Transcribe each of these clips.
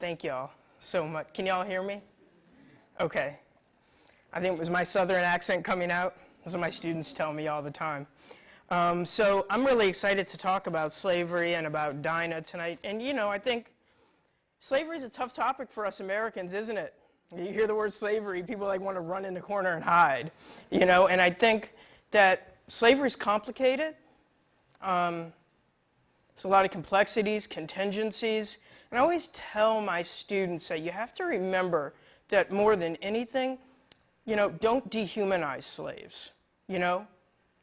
Thank y'all so much. Can y'all hear me? Okay. I think it was my southern accent coming out. That's what my students tell me all the time. So I'm really excited to talk about slavery and about Dinah tonight. And you know, I think slavery is a tough topic for us Americans, isn't it? You hear the word slavery, people like want to run in the corner and hide, you know, and I think that slavery is complicated. There's a lot of complexities, contingencies, and I always tell my students that you have to remember that more than anything, you know, don't dehumanize slaves, you know?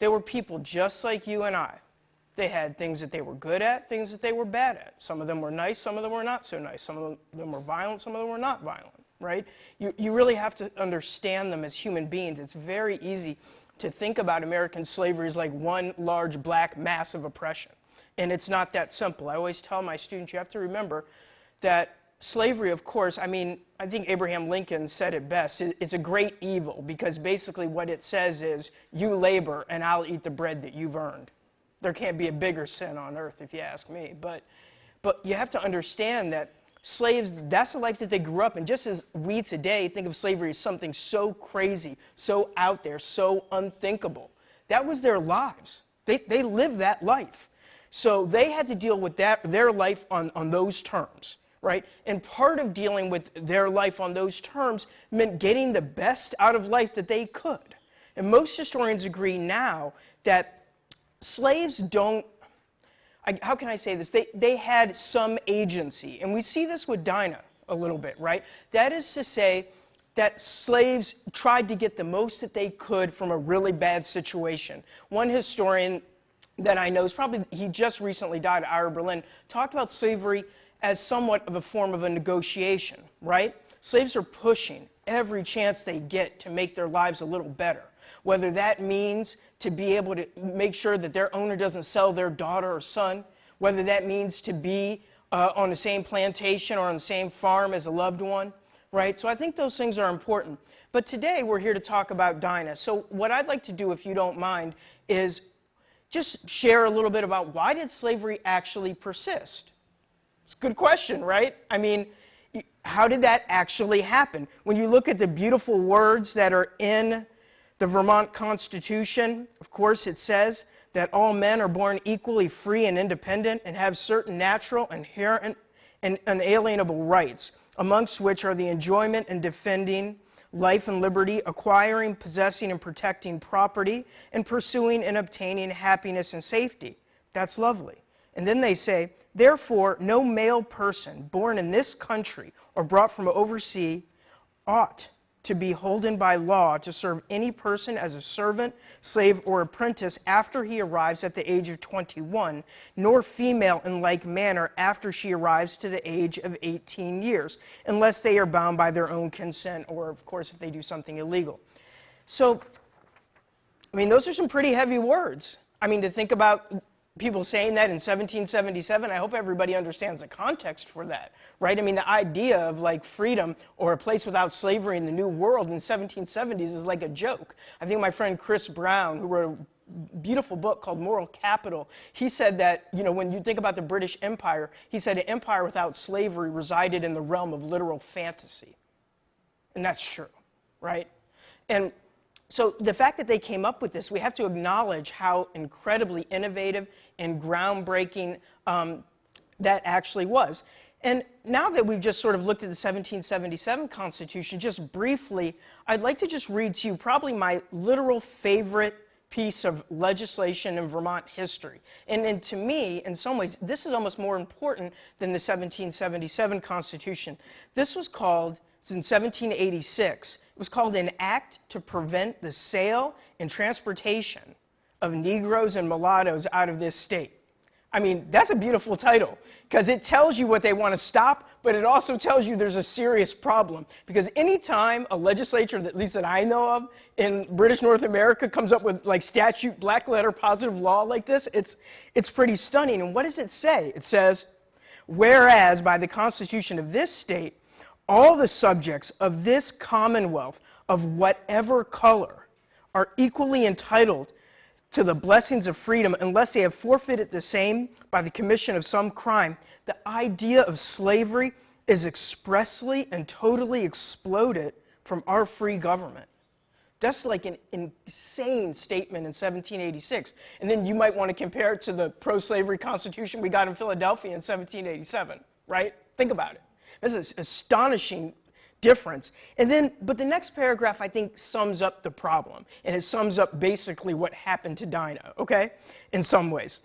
They were people just like you and I. They had things that they were good at, things that they were bad at. Some of them were nice, some of them were not so nice. Some of them were violent, some of them were not violent, right? You really have to understand them as human beings. It's very easy to think about American slavery as like one large black mass of oppression. And it's not that simple. I always tell my students, you have to remember that slavery, of course, I mean, I think Abraham Lincoln said it best. It's a great evil because basically what it says is, you labor and I'll eat the bread that you've earned. There can't be a bigger sin on earth if you ask me. But you have to understand that slaves, that's the life that they grew up in. Just as we today think of slavery as something so crazy, so out there, so unthinkable. That was their lives. They lived that life. So they had to deal with their life on those terms, right? And part of dealing with their life on those terms meant getting the best out of life that they could. And most historians agree now that slaves don't, how can I say this? They had some agency. And we see this with Dinah a little bit, right? That is to say that slaves tried to get the most that they could from a really bad situation. One historian that I know, he just recently died, Ira Berlin, talked about slavery as somewhat of a form of a negotiation, right? Slaves are pushing every chance they get to make their lives a little better. Whether that means to be able to make sure that their owner doesn't sell their daughter or son, whether that means to be on the same plantation or on the same farm as a loved one, right? So I think those things are important. But today we're here to talk about Dinah. So what I'd like to do, if you don't mind, is just share a little bit about why did slavery actually persist? It's a good question, right? I mean, how did that actually happen? When you look at the beautiful words that are in the Vermont Constitution, of course, it says that all men are born equally free and independent and have certain natural, inherent, and unalienable rights, amongst which are the enjoyment and defending life and liberty, acquiring, possessing, and protecting property, and pursuing and obtaining happiness and safety. That's lovely. And then they say, therefore, no male person born in this country or brought from overseas ought to be holden by law to serve any person as a servant, slave, or apprentice after he arrives at the age of 21, nor female in like manner after she arrives to the age of 18 years, unless they are bound by their own consent, or of course if they do something illegal. So, I mean, those are some pretty heavy words. I mean, to think about people saying that in 1777, I hope everybody understands the context for that, right? I mean, the idea of like freedom or a place without slavery in the New World in the 1770s is like a joke. I think my friend Chris Brown, who wrote a beautiful book called Moral Capital, he said that, you know, when you think about the British Empire, he said an empire without slavery resided in the realm of literal fantasy. And that's true, right? And so the fact that they came up with this, we have to acknowledge how incredibly innovative and groundbreaking that actually was. And now that we've just sort of looked at the 1777 Constitution, just briefly, I'd like to just read to you probably my literal favorite piece of legislation in Vermont history. And to me, in some ways, this is almost more important than the 1777 Constitution. This was called, it's in 1786, it was called an Act to Prevent the Sale and Transportation of Negroes and Mulattoes out of this state. I mean, that's a beautiful title because it tells you what they want to stop, but it also tells you there's a serious problem. Because anytime a legislature, at least that I know of, in British North America comes up with like statute, black letter, positive law like this, it's pretty stunning. And what does it say? It says, whereas by the Constitution of this state, all the subjects of this commonwealth of whatever color are equally entitled to the blessings of freedom unless they have forfeited the same by the commission of some crime. The idea of slavery is expressly and totally exploded from our free government. That's like an insane statement in 1786. And then you might want to compare it to the pro-slavery Constitution we got in Philadelphia in 1787, right? Think about it. This is an astonishing difference. And then, but the next paragraph, I think, sums up the problem. And it sums up basically what happened to Dinah, okay? In some ways.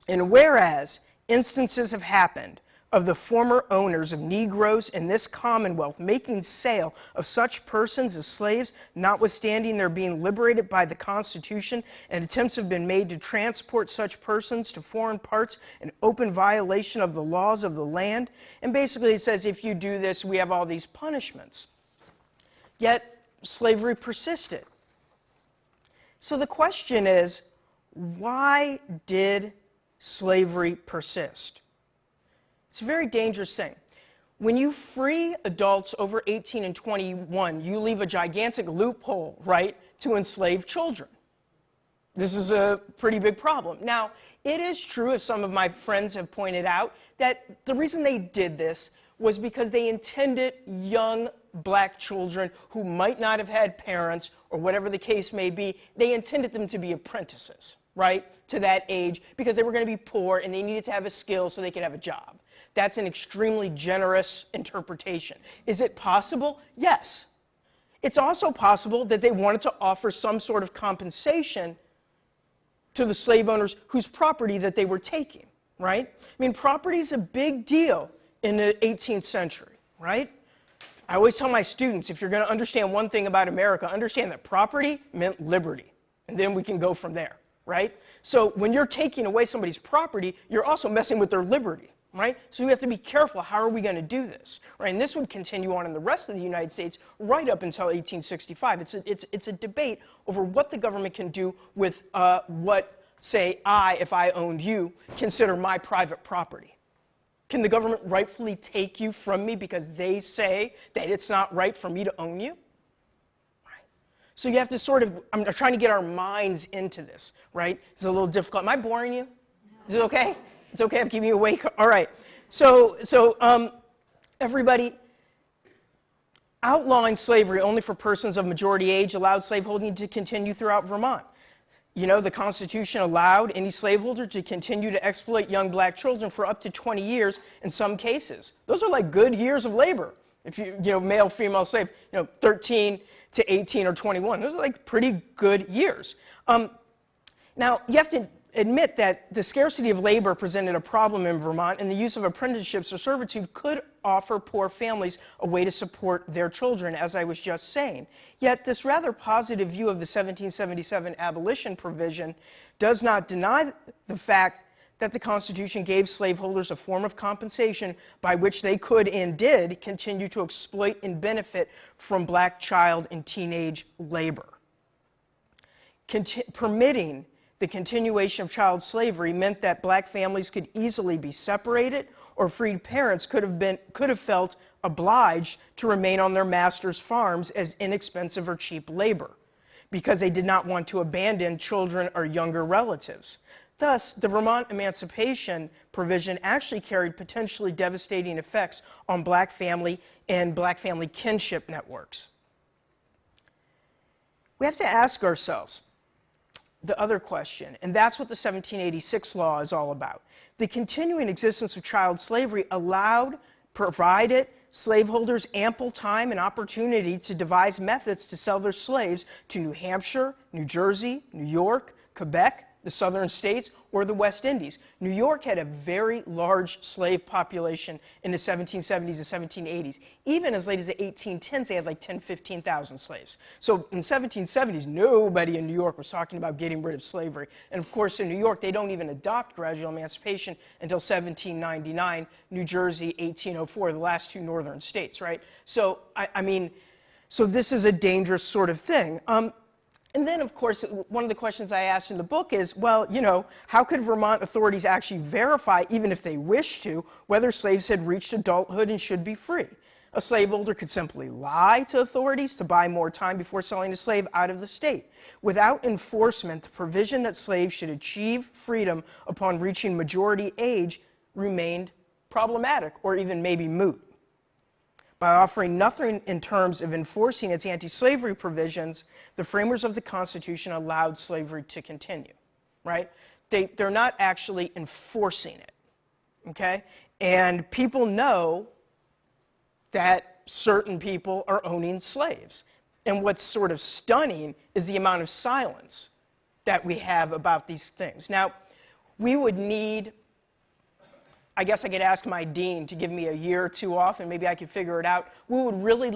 And whereas instances have happened of the former owners of Negroes in this Commonwealth making sale of such persons as slaves, notwithstanding their being liberated by the Constitution, and attempts have been made to transport such persons to foreign parts in open violation of the laws of the land. And basically it says, if you do this, we have all these punishments. Yet slavery persisted. So the question is, why did slavery persist? It's a very dangerous thing. When you free adults over 18 and 21, you leave a gigantic loophole, right, to enslave children. This is a pretty big problem. Now, it is true, as some of my friends have pointed out, that the reason they did this was because they intended young black children who might not have had parents, or whatever the case may be, they intended them to be apprentices, right, to that age, because they were going to be poor and they needed to have a skill so they could have a job. That's an extremely generous interpretation. Is it possible? Yes. It's also possible that they wanted to offer some sort of compensation to the slave owners whose property that they were taking, right? I mean, property is a big deal in the 18th century, right? I always tell my students, if you're going to understand one thing about America, understand that property meant liberty, and then we can go from there, right? So when you're taking away somebody's property, you're also messing with their liberty. Right? So we have to be careful, how are we going to do this? Right? And this would continue on in the rest of the United States right up until 1865. It's a debate over what the government can do with what, say, if I owned you, consider my private property. Can the government rightfully take you from me because they say that it's not right for me to own you? Right? So you have to sort of, I'm trying to get our minds into this, right? It's a little difficult. Am I boring you? Is it okay? It's okay, I'm keeping you awake? All right. So everybody, outlawing slavery only for persons of majority age allowed slaveholding to continue throughout Vermont. You know, the Constitution allowed any slaveholder to continue to exploit young black children for up to 20 years in some cases. Those are like good years of labor. If you know, male, female slave, 13 to 18 or 21. Those are like pretty good years. Now, you have to admit that the scarcity of labor presented a problem in Vermont, and the use of apprenticeships or servitude could offer poor families a way to support their children, as I was just saying. Yet this rather positive view of the 1777 abolition provision does not deny the fact that the Constitution gave slaveholders a form of compensation by which they could and did continue to exploit and benefit from black child and teenage labor. Permitting the continuation of child slavery meant that black families could easily be separated, or freed parents could have felt obliged to remain on their masters' farms as inexpensive or cheap labor, because they did not want to abandon children or younger relatives. Thus, the Vermont emancipation provision actually carried potentially devastating effects on black family and black family kinship networks. We have to ask ourselves the other question, and that's what the 1786 law is all about. The continuing existence of child slavery provided slaveholders ample time and opportunity to devise methods to sell their slaves to New Hampshire, New Jersey, New York, Quebec, the southern states, or the West Indies. New York had a very large slave population in the 1770s and 1780s. Even as late as the 1810s, they had like 10,000, 15,000 slaves. So in the 1770s, nobody in New York was talking about getting rid of slavery. And of course, in New York, they don't even adopt gradual emancipation until 1799, New Jersey, 1804, the last two northern states, right? So, so this is a dangerous sort of thing. And then, of course, one of the questions I asked in the book is, well, how could Vermont authorities actually verify, even if they wished to, whether slaves had reached adulthood and should be free? A slaveholder could simply lie to authorities to buy more time before selling a slave out of the state. Without enforcement, the provision that slaves should achieve freedom upon reaching majority age remained problematic, or even maybe moot. By offering nothing in terms of enforcing its anti-slavery provisions, the framers of the Constitution allowed slavery to continue, right? They're not actually enforcing it, okay? And people know that certain people are owning slaves. And what's sort of stunning is the amount of silence that we have about these things. Now, we would need, I guess I could ask my dean to give me a year or two off and maybe I could figure it out. We would really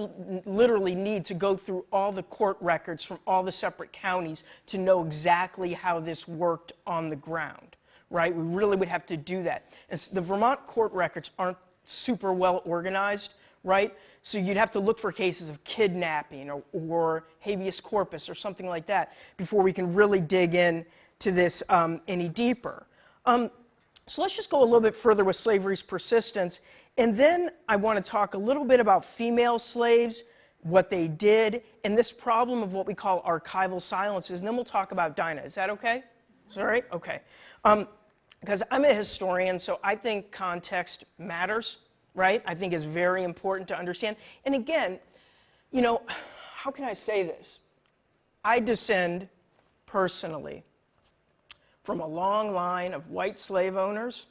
literally need to go through all the court records from all the separate counties to know exactly how this worked on the ground, right? We really would have to do that. And the Vermont court records aren't super well organized, right? So you'd have to look for cases of kidnapping or habeas corpus or something like that before we can really dig in to this any deeper. So let's just go a little bit further with slavery's persistence, and then I want to talk a little bit about female slaves, what they did, and this problem of what we call archival silences, and then we'll talk about Dinah. Is that okay? Is that all right? Okay. Because I'm a historian, so I think context matters, right? I think it's very important to understand. And again, you know, how can I say this? I descend personally from a long line of white slave owners,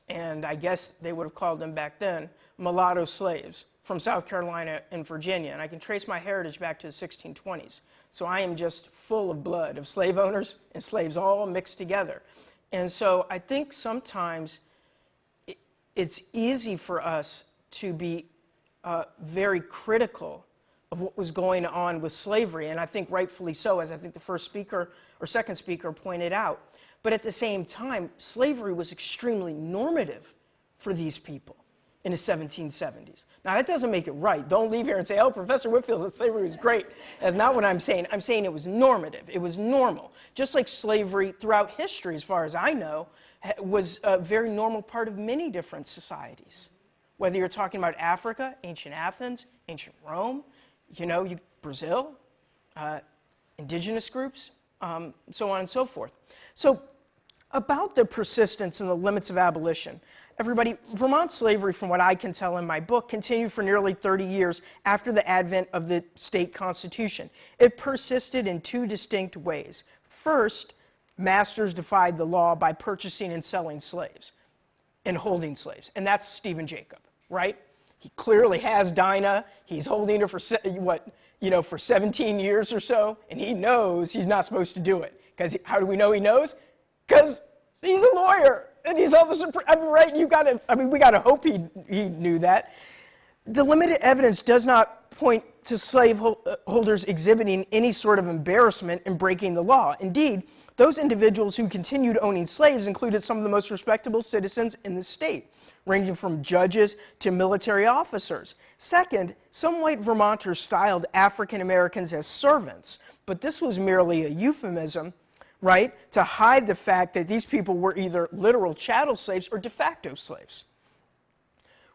and I guess they would have called them back then mulatto slaves from South Carolina and Virginia, and I can trace my heritage back to the 1620s. So I am just full of blood of slave owners and slaves all mixed together. And so I think sometimes it's easy for us to be very critical of what was going on with slavery, and I think rightfully so, as I think the first speaker or second speaker pointed out. But at the same time, slavery was extremely normative for these people in the 1770s. Now, that doesn't make it right. Don't leave here and say, oh, Professor Whitfield said slavery was great. That's not what I'm saying. I'm saying it was normative. It was normal. Just like slavery throughout history, as far as I know, was a very normal part of many different societies. Whether you're talking about Africa, ancient Athens, ancient Rome, you know, Brazil, indigenous groups, so on and so forth. So about the persistence and the limits of abolition, everybody, Vermont slavery, from what I can tell in my book, continued for nearly 30 years after the advent of the state constitution. It persisted in two distinct ways. First, masters defied the law by purchasing and selling slaves and holding slaves, and that's Stephen Jacob, right? He clearly has Dinah. He's holding her for, for 17 years or so, and he knows he's not supposed to do it. Because how do we know he knows? Because he's a lawyer, and he's on the Supreme. I mean, right? We gotta hope he knew that. The limited evidence does not point to slaveholders exhibiting any sort of embarrassment in breaking the law. Indeed, those individuals who continued owning slaves included some of the most respectable citizens in the state, ranging from judges to military officers. Second, some white Vermonters styled African Americans as servants, but this was merely a euphemism, right, to hide the fact that these people were either literal chattel slaves or de facto slaves.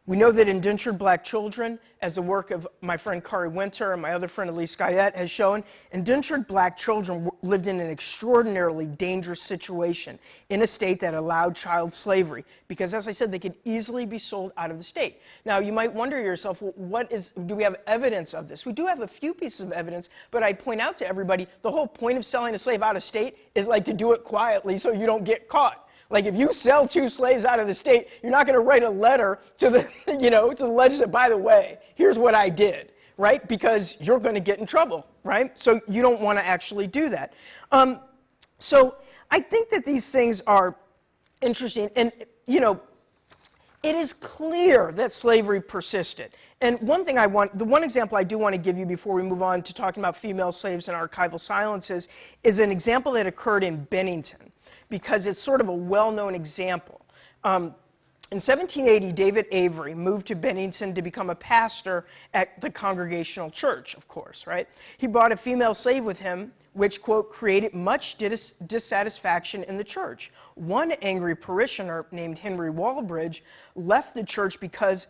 We know that indentured black children, as the work of my friend Kari Winter and my other friend Elise Guyette has shown, indentured black children lived in an extraordinarily dangerous situation in a state that allowed child slavery, because as I said, they could easily be sold out of the state. Now, you might wonder to yourself, well, do we have evidence of this? We do have a few pieces of evidence, but I'd point out to everybody, the whole point of selling a slave out of state is like to do it quietly so you don't get caught. Like, if you sell 2 slaves out of the state, you're not going to write a letter to the, to the legislature, by the way, here's what I did, right? Because you're going to get in trouble, right? So you don't want to actually do that. So I think that these things are interesting. And, it is clear that slavery persisted. And the one example I do want to give you before we move on to talking about female slaves and archival silences is an example that occurred in Bennington, because it's sort of a well-known example. In 1780, David Avery moved to Bennington to become a pastor at the Congregational Church, of course, right? He brought a female slave with him, which, quote, created much dissatisfaction in the church. One angry parishioner named Henry Walbridge left the church because,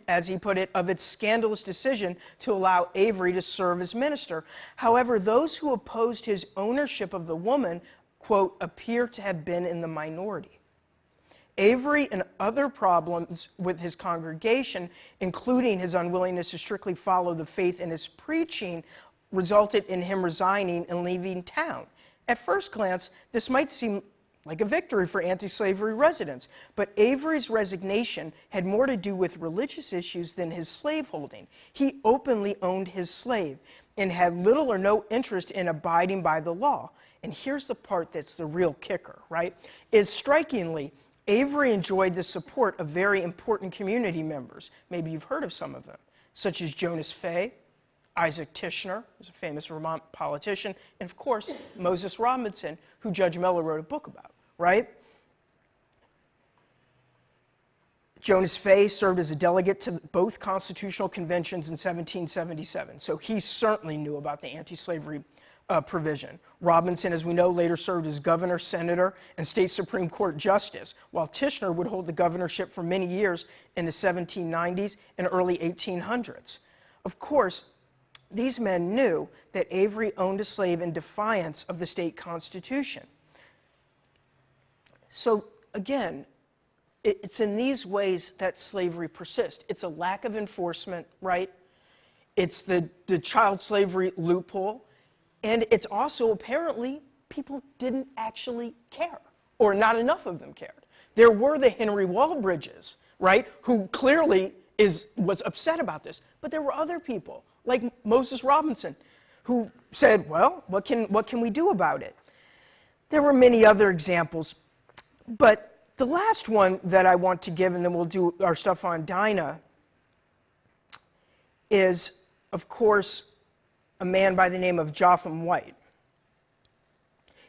as he put it, of its scandalous decision to allow Avery to serve as minister. However, those who opposed his ownership of the woman, quote, appear to have been in the minority. Avery and other problems with his congregation, including his unwillingness to strictly follow the faith in his preaching, resulted in him resigning and leaving town. At first glance, this might seem like a victory for anti-slavery residents, but Avery's resignation had more to do with religious issues than his slaveholding. He openly owned his slave and had little or no interest in abiding by the law. And here's the part that's the real kicker, right? Is strikingly, Avery enjoyed the support of very important community members. Maybe you've heard of some of them, such as Jonas Fay, Isaac Tishner, who's a famous Vermont politician, and of course, Moses Robinson, who Judge Miller wrote a book about, right? Jonas Fay served as a delegate to both constitutional conventions in 1777, so he certainly knew about the anti-slavery provision. Robinson, as we know, later served as governor, senator, and state Supreme Court justice, while Tishner would hold the governorship for many years in the 1790s and early 1800s. Of course, these men knew that Avery owned a slave in defiance of the state constitution. So again, it's in these ways that slavery persists. It's a lack of enforcement, right? It's the child slavery loophole. And it's also apparently people didn't actually care, or not enough of them cared. There were the Henry Walbridges, right, who clearly was upset about this. But there were other people, like Moses Robinson, who said, well, what can we do about it? There were many other examples, but the last one that I want to give, and then we'll do our stuff on Dinah, is, of course, a man by the name of Jotham White.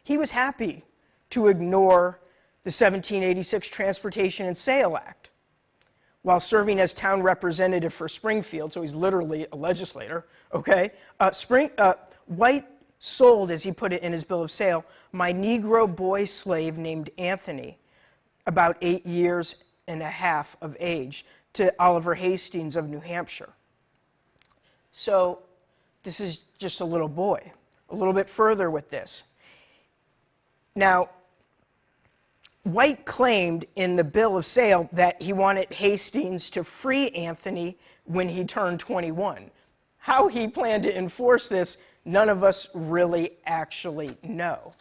He was happy to ignore the 1786 Transportation and Sale Act while serving as town representative for Springfield, so he's literally a legislator, okay? White sold, as he put it in his bill of sale, my Negro boy slave named Anthony, about 8 years and a half of age, to Oliver Hastings of New Hampshire. So this is just a little boy. A little bit further with this. Now, White claimed in the bill of sale that he wanted Hastings to free Anthony when he turned 21. How he planned to enforce this, none of us really actually know.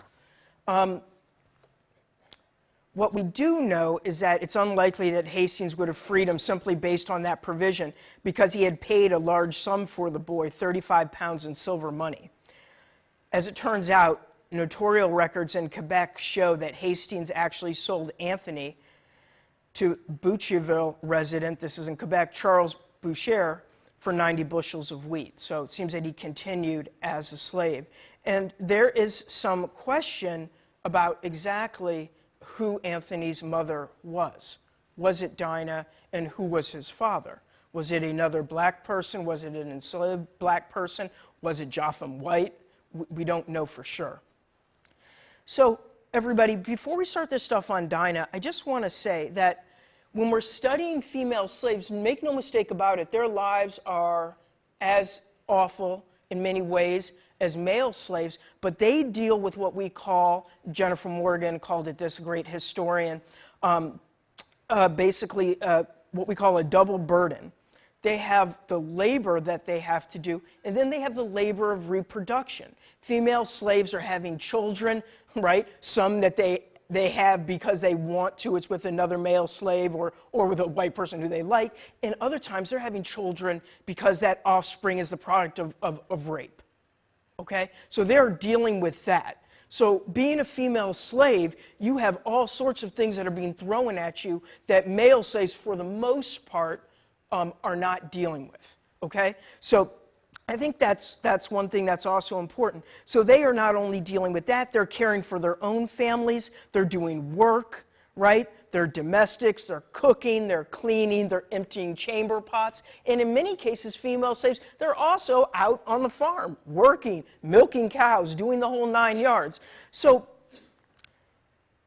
What we do know is that it's unlikely that Hastings would have freed him simply based on that provision, because he had paid a large sum for the boy, 35 pounds in silver money. As it turns out, notarial records in Quebec show that Hastings actually sold Anthony to Boucherville resident, this is in Quebec, Charles Boucher, for 90 bushels of wheat. So it seems that he continued as a slave. And there is some question about exactly who Anthony's mother was. Was it Dinah, and who was his father? Was it another black person? Was it an enslaved black person? Was it Jotham White? We don't know for sure. So everybody, before we start this stuff on Dinah, I just want to say that when we're studying female slaves, make no mistake about it, their lives are as awful in many ways as male slaves, but they deal with what we call, Jennifer Morgan called it this, great historian, basically what we call a double burden. They have the labor that they have to do, and then they have the labor of reproduction. Female slaves are having children, right? Some that they have because they want to, it's with another male slave or with a white person who they like, and other times they're having children because that offspring is the product of rape. Okay? So they're dealing with that. So being a female slave, you have all sorts of things that are being thrown at you that male slaves, for the most part, are not dealing with. Okay? So I think that's one thing that's also important. So they are not only dealing with that, they're caring for their own families, they're doing work, right? They're domestics, they're cooking, they're cleaning, they're emptying chamber pots. And in many cases, female slaves, they're also out on the farm, working, milking cows, doing the whole 9 yards. So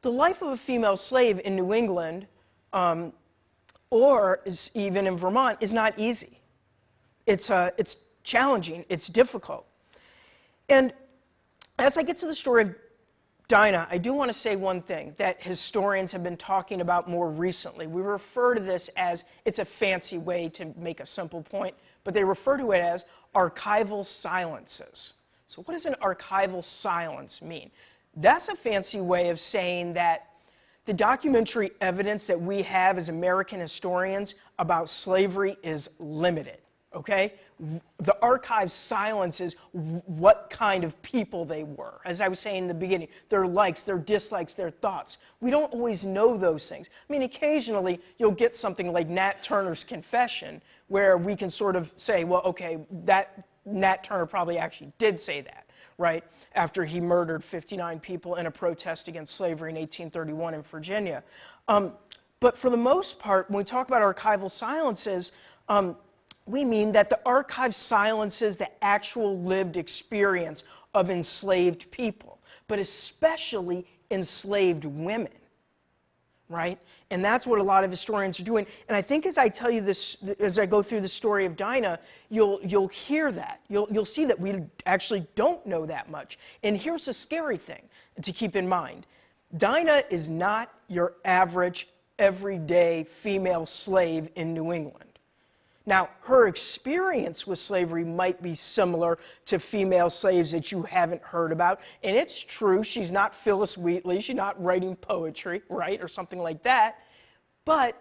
the life of a female slave in New England, or even in Vermont, is not easy. It's challenging, it's difficult. And as I get to the story of Dinah, I do want to say one thing that historians have been talking about more recently. We refer to this as, it's a fancy way to make a simple point, but they refer to it as archival silences. So what does an archival silence mean? That's a fancy way of saying that the documentary evidence that we have as American historians about slavery is limited, okay? The archive silences what kind of people they were. As I was saying in the beginning, their likes, their dislikes, their thoughts. We don't always know those things. I mean, occasionally you'll get something like Nat Turner's confession where we can sort of say, well, okay, that Nat Turner probably actually did say that, right? After he murdered 59 people in a protest against slavery in 1831 in Virginia. But for the most part, when we talk about archival silences, we mean that the archive silences the actual lived experience of enslaved people, but especially enslaved women, right? And that's what a lot of historians are doing. And I think as I tell you this, as I go through the story of Dinah, you'll hear that. You'll see that we actually don't know that much. And here's the scary thing to keep in mind. Dinah is not your average, everyday female slave in New England. Now, her experience with slavery might be similar to female slaves that you haven't heard about. And it's true, she's not Phyllis Wheatley, she's not writing poetry, right, or something like that. But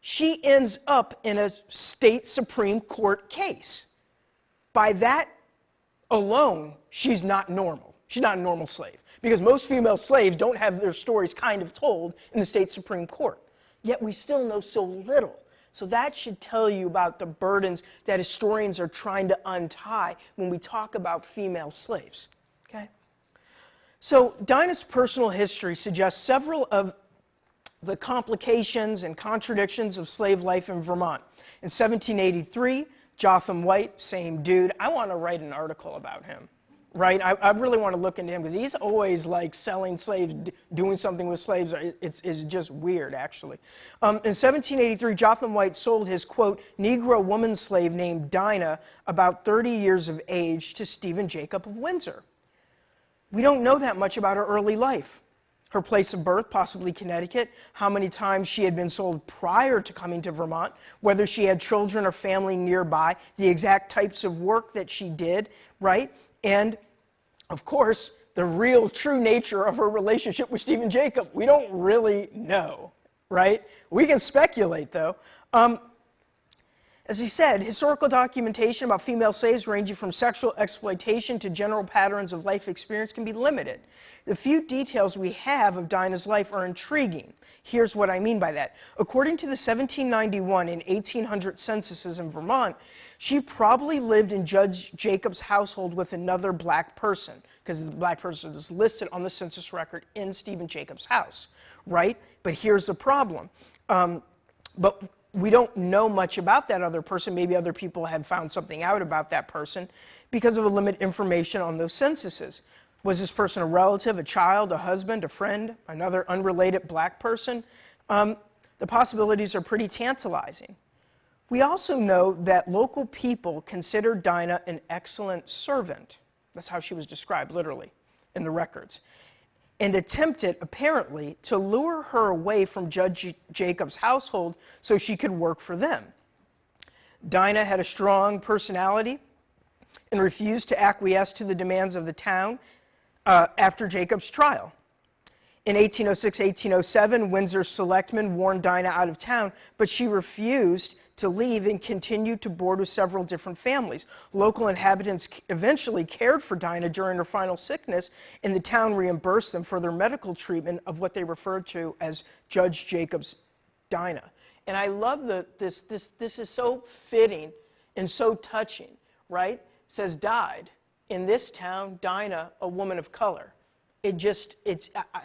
she ends up in a state Supreme Court case. By that alone, she's not normal. She's not a normal slave. Because most female slaves don't have their stories kind of told in the state Supreme Court. Yet we still know so little. So that should tell you about the burdens that historians are trying to untie when we talk about female slaves, okay? So Dinah's personal history suggests several of the complications and contradictions of slave life in Vermont. In 1783, Jotham White, same dude. I want to write an article about him, right? I really want to look into him because he's always like selling slaves, doing something with slaves. It's just weird, actually. In 1783, Jotham White sold his, quote, Negro woman slave named Dinah, about 30 years of age, to Stephen Jacob of Windsor. We don't know that much about her early life. Her place of birth, possibly Connecticut, how many times she had been sold prior to coming to Vermont, whether she had children or family nearby, the exact types of work that she did, right? And, of course, the real true nature of her relationship with Stephen Jacob. We don't really know, right? We can speculate, though. As he said, historical documentation about female slaves ranging from sexual exploitation to general patterns of life experience can be limited. The few details we have of Dinah's life are intriguing. Here's what I mean by that. According to the 1791 and 1800 censuses in Vermont, she probably lived in Judge Jacob's household with another black person, because the black person is listed on the census record in Stephen Jacob's house, right? But here's the problem. But we don't know much about that other person. Maybe other people have found something out about that person because of the limited information on those censuses. Was this person a relative, a child, a husband, a friend, another unrelated black person? The possibilities are pretty tantalizing. We also know that local people considered Dinah an excellent servant. That's how she was described, literally, in the records. And attempted, apparently, to lure her away from Judge Jacob's household so she could work for them. Dinah had a strong personality and refused to acquiesce to the demands of the town after Jacob's trial. In 1806-1807, Windsor's selectmen warned Dinah out of town, but she refused to leave and continued to board with several different families. Local inhabitants eventually cared for Dinah during her final sickness, and the town reimbursed them for their medical treatment of what they referred to as Judge Jacob's Dinah. And I love this is so fitting and so touching, right? It says died. In this town, Dinah, a woman of color. I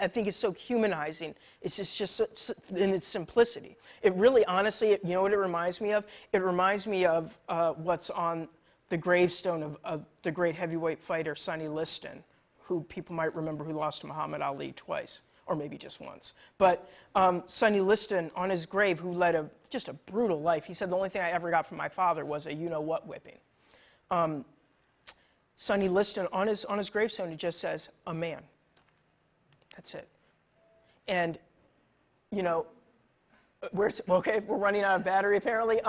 think it's so humanizing. It's just in its simplicity. It really, honestly, you know what it reminds me of? It reminds me of what's on the gravestone of the great heavyweight fighter Sonny Liston, who people might remember who lost to Muhammad Ali twice, or maybe just once. But Sonny Liston, on his grave, who led just a brutal life, he said, the only thing I ever got from my father was a you-know-what whipping. Sonny Liston, on his gravestone, it just says, a man. That's it. And, you know, we're running out of battery apparently.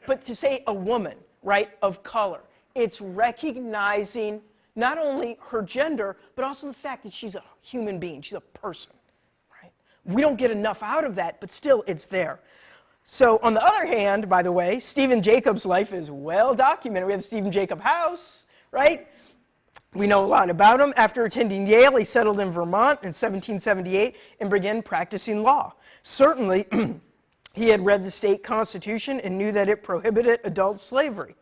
But to say a woman, right, of color, it's recognizing not only her gender, but also the fact that she's a human being, she's a person, right? We don't get enough out of that, but still it's there. So on the other hand, by the way, Stephen Jacob's life is well documented. We have the Stephen Jacob House, right? We know a lot about him. After attending Yale, he settled in Vermont in 1778 and began practicing law. Certainly, he had read the state constitution and knew that it prohibited adult slavery.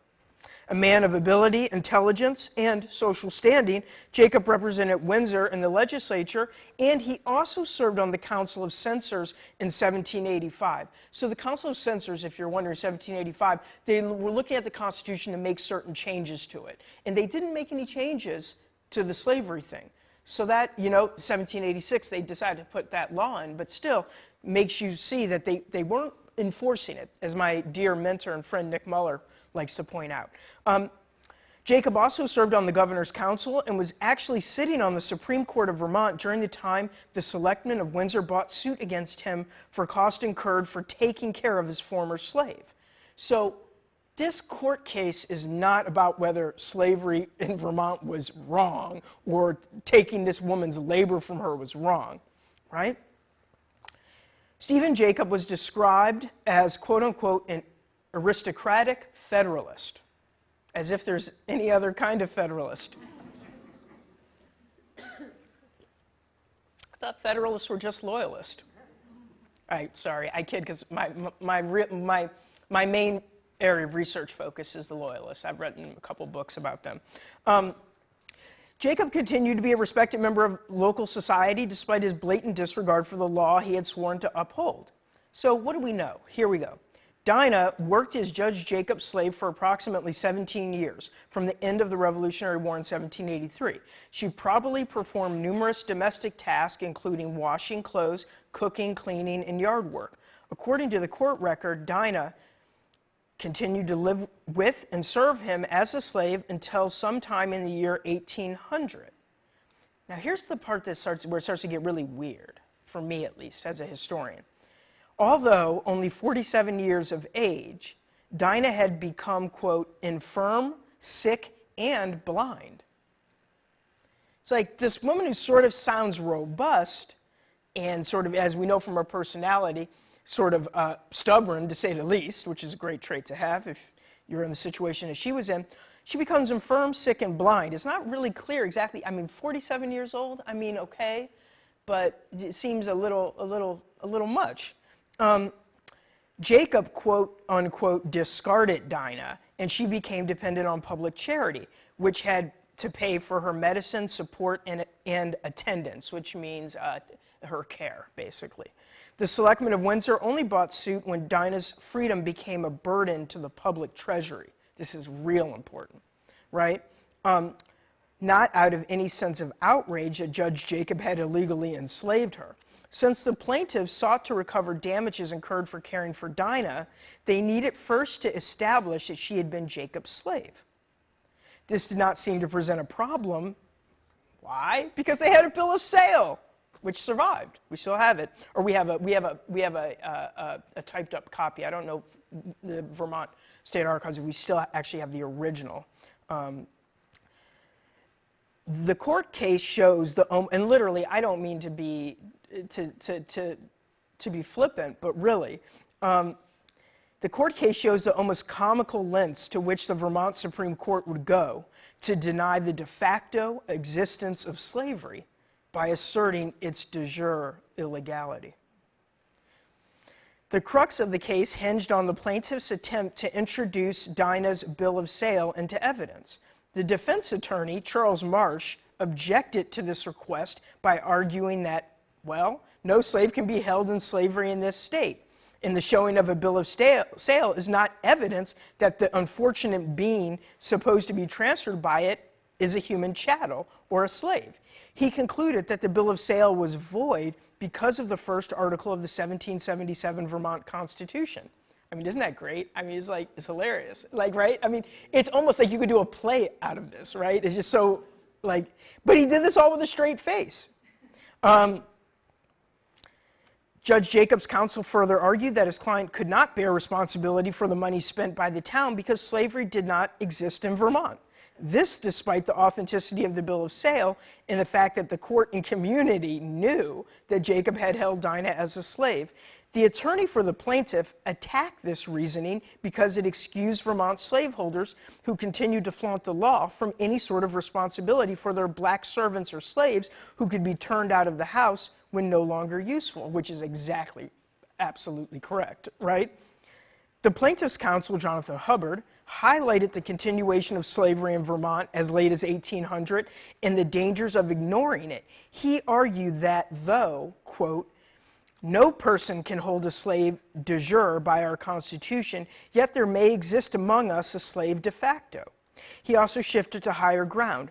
A man of ability, intelligence, and social standing, Jacob represented Windsor in the legislature, and he also served on the Council of Censors in 1785. So the Council of Censors, if you're wondering, 1785, they were looking at the Constitution to make certain changes to it. And they didn't make any changes to the slavery thing. So that, 1786, they decided to put that law in, but still makes you see that they weren't enforcing it, as my dear mentor and friend Nick Muller likes to point out. Jacob also served on the Governor's Council and was actually sitting on the Supreme Court of Vermont during the time the selectmen of Windsor brought suit against him for cost incurred for taking care of his former slave. So this court case is not about whether slavery in Vermont was wrong or taking this woman's labor from her was wrong, right? Stephen Jacob was described as, quote unquote, an aristocratic Federalist, as if there's any other kind of Federalist. I thought Federalists were just loyalist. Sorry, I kid, because my main area of research focus is the Loyalists. I've written a couple books about them. Jacob continued to be a respected member of local society despite his blatant disregard for the law he had sworn to uphold. So what do we know? Here we go. Dinah worked as Judge Jacob's slave for approximately 17 years, from the end of the Revolutionary War in 1783. She probably performed numerous domestic tasks, including washing clothes, cooking, cleaning, and yard work. According to the court record, Dinah continued to live with and serve him as a slave until sometime in the year 1800. Now here's the part that where it starts to get really weird, for me at least, as a historian. Although only 47 years of age, Dinah had become, quote, infirm, sick, and blind. It's like this woman who sort of sounds robust and sort of, as we know from her personality, sort of stubborn, to say the least, which is a great trait to have if you're in the situation that she was in. She becomes infirm, sick, and blind. It's not really clear exactly. 47 years old, okay, but it seems a little much. Jacob, quote unquote, discarded Dinah, and she became dependent on public charity, which had to pay for her medicine, support, and attendance, which means her care, basically. The selectmen of Windsor only brought suit when Dinah's freedom became a burden to the public treasury. This is real important, right? Not out of any sense of outrage that Judge Jacob had illegally enslaved her. Since the plaintiffs sought to recover damages incurred for caring for Dinah, they needed first to establish that she had been Jacob's slave. This did not seem to present a problem. Why? Because they had a bill of sale, which survived. We still have it, or we have a typed up copy. I don't know if the Vermont State Archives, we still actually have the original. The court case shows and literally, I don't mean to be to be flippant, but really, the court case shows the almost comical lengths to which the Vermont Supreme Court would go to deny the de facto existence of slavery by asserting its de jure illegality. The crux of the case hinged on the plaintiff's attempt to introduce Dinah's bill of sale into evidence. The defense attorney, Charles Marsh, objected to this request by arguing that, well, no slave can be held in slavery in this state, and the showing of a bill of sale is not evidence that the unfortunate being supposed to be transferred by it is a human chattel or a slave. He concluded that the bill of sale was void because of the first article of the 1777 Vermont Constitution. Isn't that great? It's hilarious. Right? It's almost like you could do a play out of this, right? It's just so, but he did this all with a straight face. Judge Jacob's counsel further argued that his client could not bear responsibility for the money spent by the town because slavery did not exist in Vermont. This despite the authenticity of the bill of sale and the fact that the court and community knew that Jacob had held Dinah as a slave. The attorney for the plaintiff attacked this reasoning because it excused Vermont slaveholders who continued to flaunt the law from any sort of responsibility for their black servants or slaves who could be turned out of the house when no longer useful, which is exactly, absolutely correct, right? The plaintiff's counsel, Jonathan Hubbard, highlighted the continuation of slavery in Vermont as late as 1800 and the dangers of ignoring it. He argued that though, quote, no person can hold a slave de jure by our Constitution, yet there may exist among us a slave de facto. He also shifted to higher ground,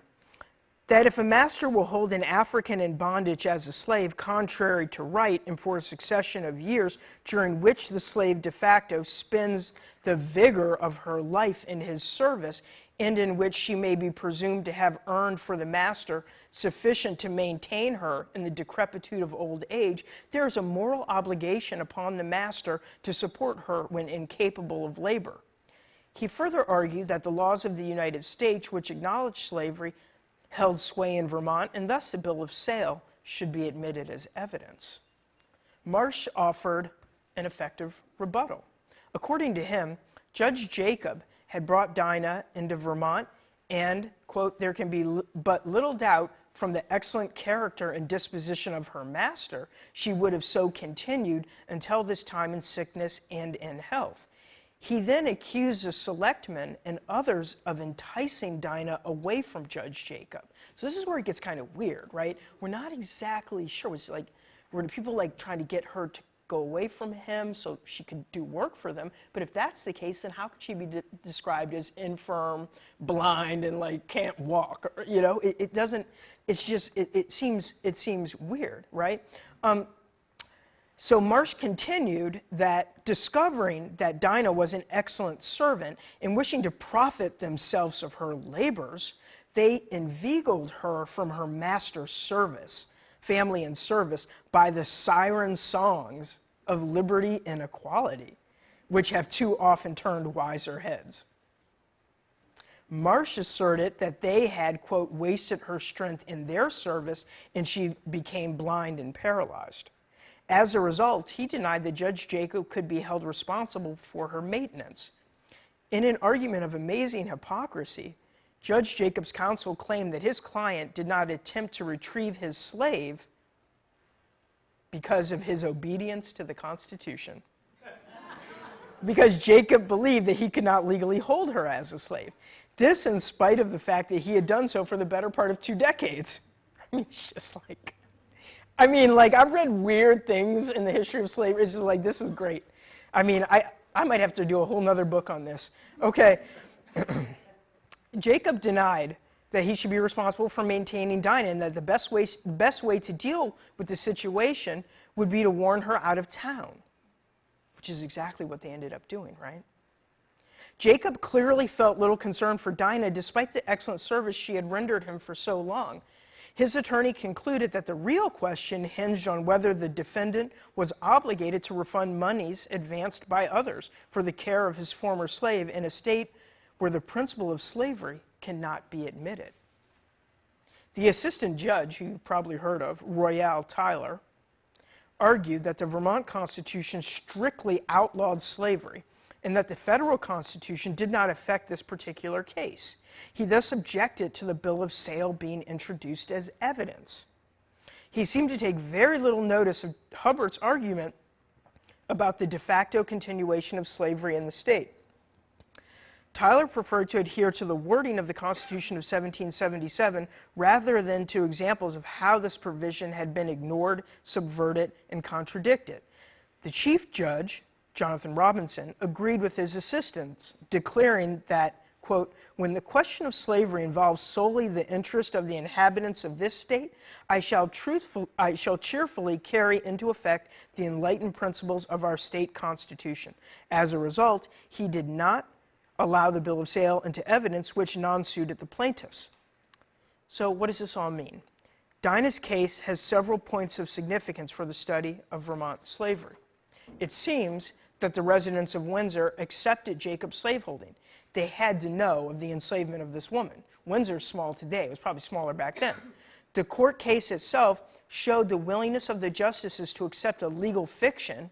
that if a master will hold an African in bondage as a slave contrary to right and for a succession of years during which the slave de facto spends the vigor of her life in his service and in which she may be presumed to have earned for the master sufficient to maintain her in the decrepitude of old age, there is a moral obligation upon the master to support her when incapable of labor. He further argued that the laws of the United States, which acknowledge slavery, held sway in Vermont, and thus the bill of sale should be admitted as evidence. Marsh offered an effective rebuttal. According to him, Judge Jacob had brought Dinah into Vermont, and, quote, there can be but little doubt from the excellent character and disposition of her master, she would have so continued until this time in sickness and in health. He then accused the selectmen and others of enticing Dinah away from Judge Jacob. So this is where it gets kind of weird, right? We're not exactly sure. It's like, were the people like trying to get her to go away from him so she could do work for them? But if that's the case, then how could she be described as infirm, blind, and like can't walk? Or, you know, it doesn't. It's just it seems weird, right? So Marsh continued that discovering that Dinah was an excellent servant and wishing to profit themselves of her labors, they inveigled her from her master's service, family and service, by the siren songs of liberty and equality, which have too often turned wiser heads. Marsh asserted that they had, quote, wasted her strength in their service and she became blind and paralyzed. As a result, he denied that Judge Jacob could be held responsible for her maintenance. In an argument of amazing hypocrisy, Judge Jacob's counsel claimed that his client did not attempt to retrieve his slave because of his obedience to the Constitution. Because Jacob believed that he could not legally hold her as a slave. This in spite of the fact that he had done so for the better part of 2 decades. I mean, it's just like... I mean, like, I've read weird things in the history of slavery. It's just like, this is great. I mean, I might have to do a whole nother book on this. Okay. Jacob denied that he should be responsible for maintaining Dinah and that the best way to deal with the situation would be to warn her out of town, which is exactly what they ended up doing, right? Jacob clearly felt little concern for Dinah despite the excellent service she had rendered him for so long. His attorney concluded that the real question hinged on whether the defendant was obligated to refund monies advanced by others for the care of his former slave in a state where the principle of slavery cannot be admitted. The assistant judge, who you've probably heard of, Royale Tyler, argued that the Vermont Constitution strictly outlawed slavery and that the federal Constitution did not affect this particular case. He thus objected to the bill of sale being introduced as evidence. He seemed to take very little notice of Hubbard's argument about the de facto continuation of slavery in the state. Tyler preferred to adhere to the wording of the Constitution of 1777 rather than to examples of how this provision had been ignored, subverted, and contradicted. The chief judge, Jonathan Robinson, agreed with his assistants, declaring that, quote, when the question of slavery involves solely the interest of the inhabitants of this state, I shall cheerfully carry into effect the enlightened principles of our state constitution. As a result, he did not allow the bill of sale into evidence which non-suited the plaintiffs. So what does this all mean? Dinah's case has several points of significance for the study of Vermont slavery. It seems that the residents of Windsor accepted Jacob's slaveholding. They had to know of the enslavement of this woman. Windsor's small today. It was probably smaller back then. The court case itself showed the willingness of the justices to accept a legal fiction.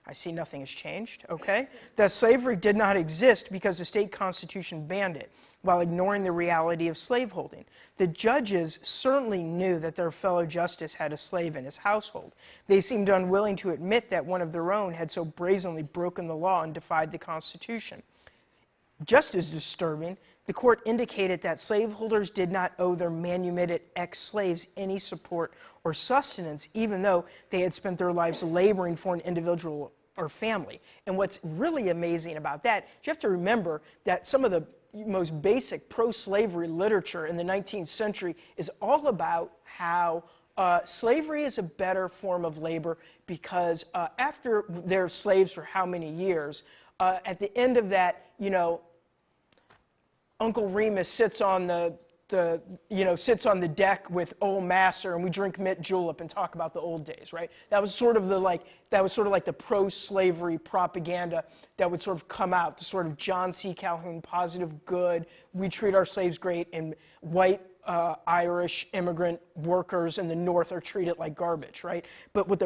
I see nothing has changed, okay? That slavery did not exist because the state constitution banned it, while ignoring the reality of slaveholding. The judges certainly knew that their fellow justice had a slave in his household. They seemed unwilling to admit that one of their own had so brazenly broken the law and defied the Constitution. Just as disturbing, the court indicated that slaveholders did not owe their manumitted ex-slaves any support or sustenance, even though they had spent their lives laboring for an individual or family. And what's really amazing about that, you have to remember that some of the most basic pro-slavery literature in the 19th century is all about how slavery is a better form of labor because after they're slaves for how many years, at the end of that, you know, Uncle Remus sits on the deck with old master, and we drink mint julep and talk about the old days, right? That was sort of like the pro-slavery propaganda that would sort of come out, the sort of John C. Calhoun positive good. We treat our slaves great, and white Irish immigrant workers in the North are treated like garbage, right? But what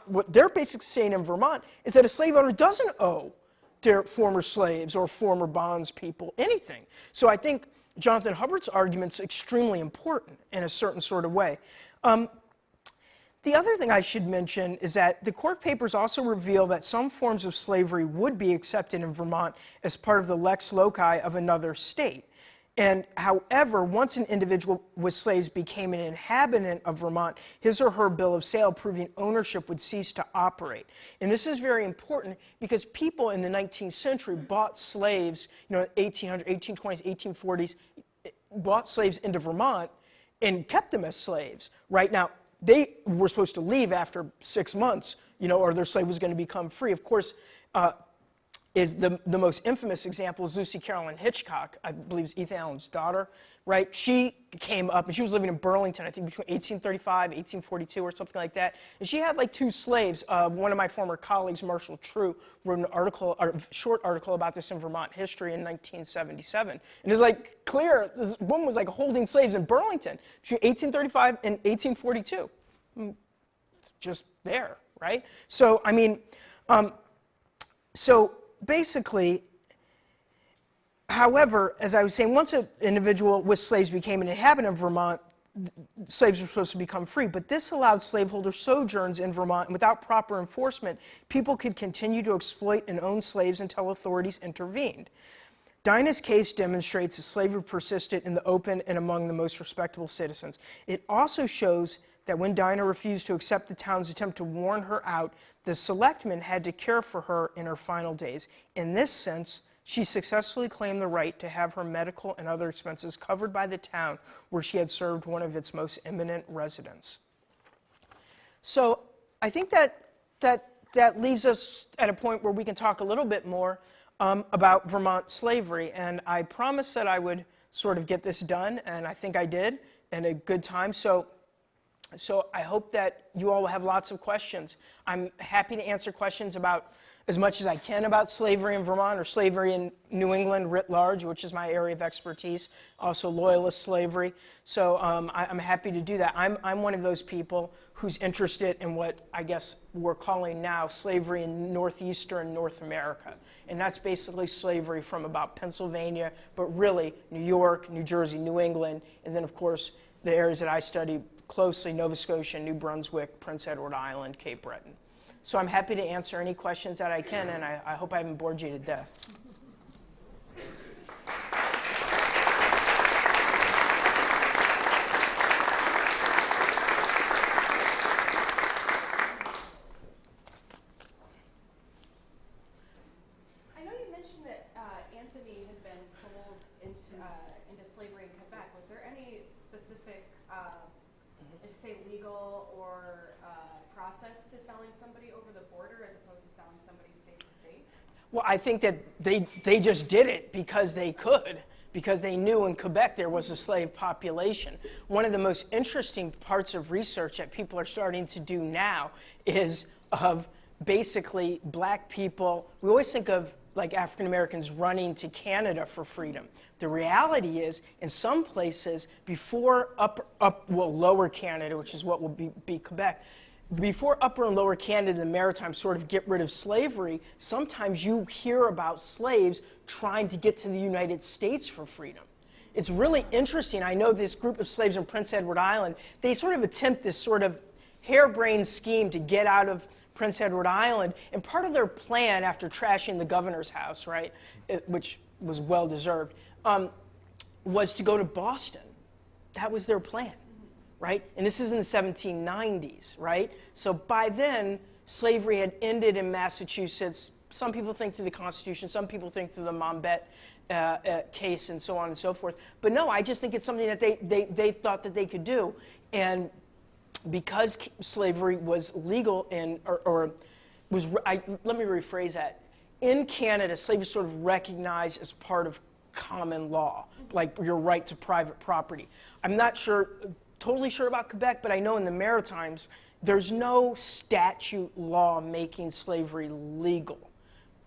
what they're basically saying in Vermont is that a slave owner doesn't owe their former slaves or former bondspeople anything. So I think Jonathan Hubbard's argument's extremely important in a certain sort of way. The other thing I should mention is that the court papers also reveal that some forms of slavery would be accepted in Vermont as part of the lex loci of another state. And however, once an individual with slaves became an inhabitant of Vermont, his or her bill of sale proving ownership would cease to operate. And this is very important because people in the 19th century bought slaves, you know, 1800s, 1820s, 1840s, bought slaves into Vermont and kept them as slaves. Right now, they were supposed to leave after 6 months, you know, or their slave was going to become free. Of course, is the most infamous example is Lucy Carolyn Hitchcock, I believe is Ethan Allen's daughter, right? She came up, and she was living in Burlington, I think between 1835, 1842 or something like that. And she had like 2 slaves. One of my former colleagues, Marshall True, wrote an article, a short article about this in Vermont History in 1977. And it's like clear, this woman was like holding slaves in Burlington between 1835 and 1842. It's just there, right? So, I mean, so basically, however, as I was saying, once an individual with slaves became an inhabitant of Vermont, slaves were supposed to become free. But this allowed slaveholder sojourns in Vermont, and without proper enforcement, people could continue to exploit and own slaves until authorities intervened. Dinah's case demonstrates that slavery persisted in the open and among the most respectable citizens. It also shows that when Dinah refused to accept the town's attempt to warn her out, the selectmen had to care for her in her final days. In this sense, she successfully claimed the right to have her medical and other expenses covered by the town where she had served one of its most eminent residents. So I think that leaves us at a point where we can talk a little bit more about Vermont slavery. And I promised that I would sort of get this done, and I think I did in a good time. So I hope that you all will have lots of questions. I'm happy to answer questions about as much as I can about slavery in Vermont or slavery in New England writ large, which is my area of expertise, also Loyalist slavery. So I'm happy to do that. I'm one of those people who's interested in what I guess we're calling now slavery in northeastern North America. And that's basically slavery from about Pennsylvania, but really New York, New Jersey, New England, and then of course the areas that I study closely, Nova Scotia, New Brunswick, Prince Edward Island, Cape Breton. So I'm happy to answer any questions that I can, and I hope I haven't bored you to death. I know you mentioned that Anthony had been sold into slavery in Quebec. Was there any specific say legal or process to selling somebody over the border as opposed to selling somebody state to state? Well, I think that they just did it because they could, because they knew in Quebec there was a slave population. One of the most interesting parts of research that people are starting to do now is of basically black people. We always think of like African Americans running to Canada for freedom. The reality is, in some places, before lower Canada, which is what will be Quebec, before Upper and Lower Canada and the Maritimes sort of get rid of slavery, sometimes you hear about slaves trying to get to the United States for freedom. It's really interesting. I know this group of slaves in Prince Edward Island, they sort of attempt this sort of harebrained scheme to get out of Prince Edward Island, and part of their plan after trashing the governor's house, right, which was well-deserved, was to go to Boston. That was their plan, right? And this is in the 1790s, right? So by then, slavery had ended in Massachusetts. Some people think through the Constitution, some people think through the Monbet case and so on and so forth. But no, I just think it's something that they thought that they could do. And because slavery was legal in, let me rephrase that. In Canada, slavery was sort of recognized as part of common law, like your right to private property. I'm not totally sure about Quebec, but I know in the Maritimes, there's no statute law making slavery legal,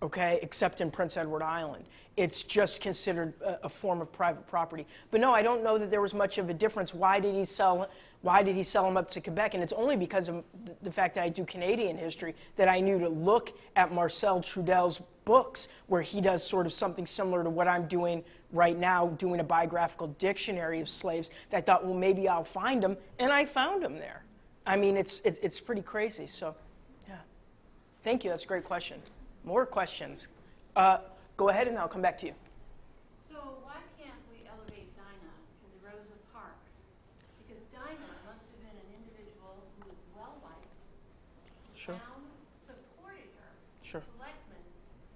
okay, except in Prince Edward Island. It's just considered a form of private property. But no, I don't know that there was much of a difference. Why did he sell them up to Quebec? And it's only because of the fact that I do Canadian history that I knew to look at Marcel Trudel's books, where he does sort of something similar to what I'm doing right now, doing a biographical dictionary of slaves, that I thought, well, maybe I'll find them, and I found them there. I mean, it's pretty crazy, so, yeah. Thank you, that's a great question. More questions. Go ahead, and I'll come back to you. So why can't we elevate Dinah to the Rosa Parks? Because Dinah must have been an individual who was well-liked. Sure. The town supported her. Sure. The selectmen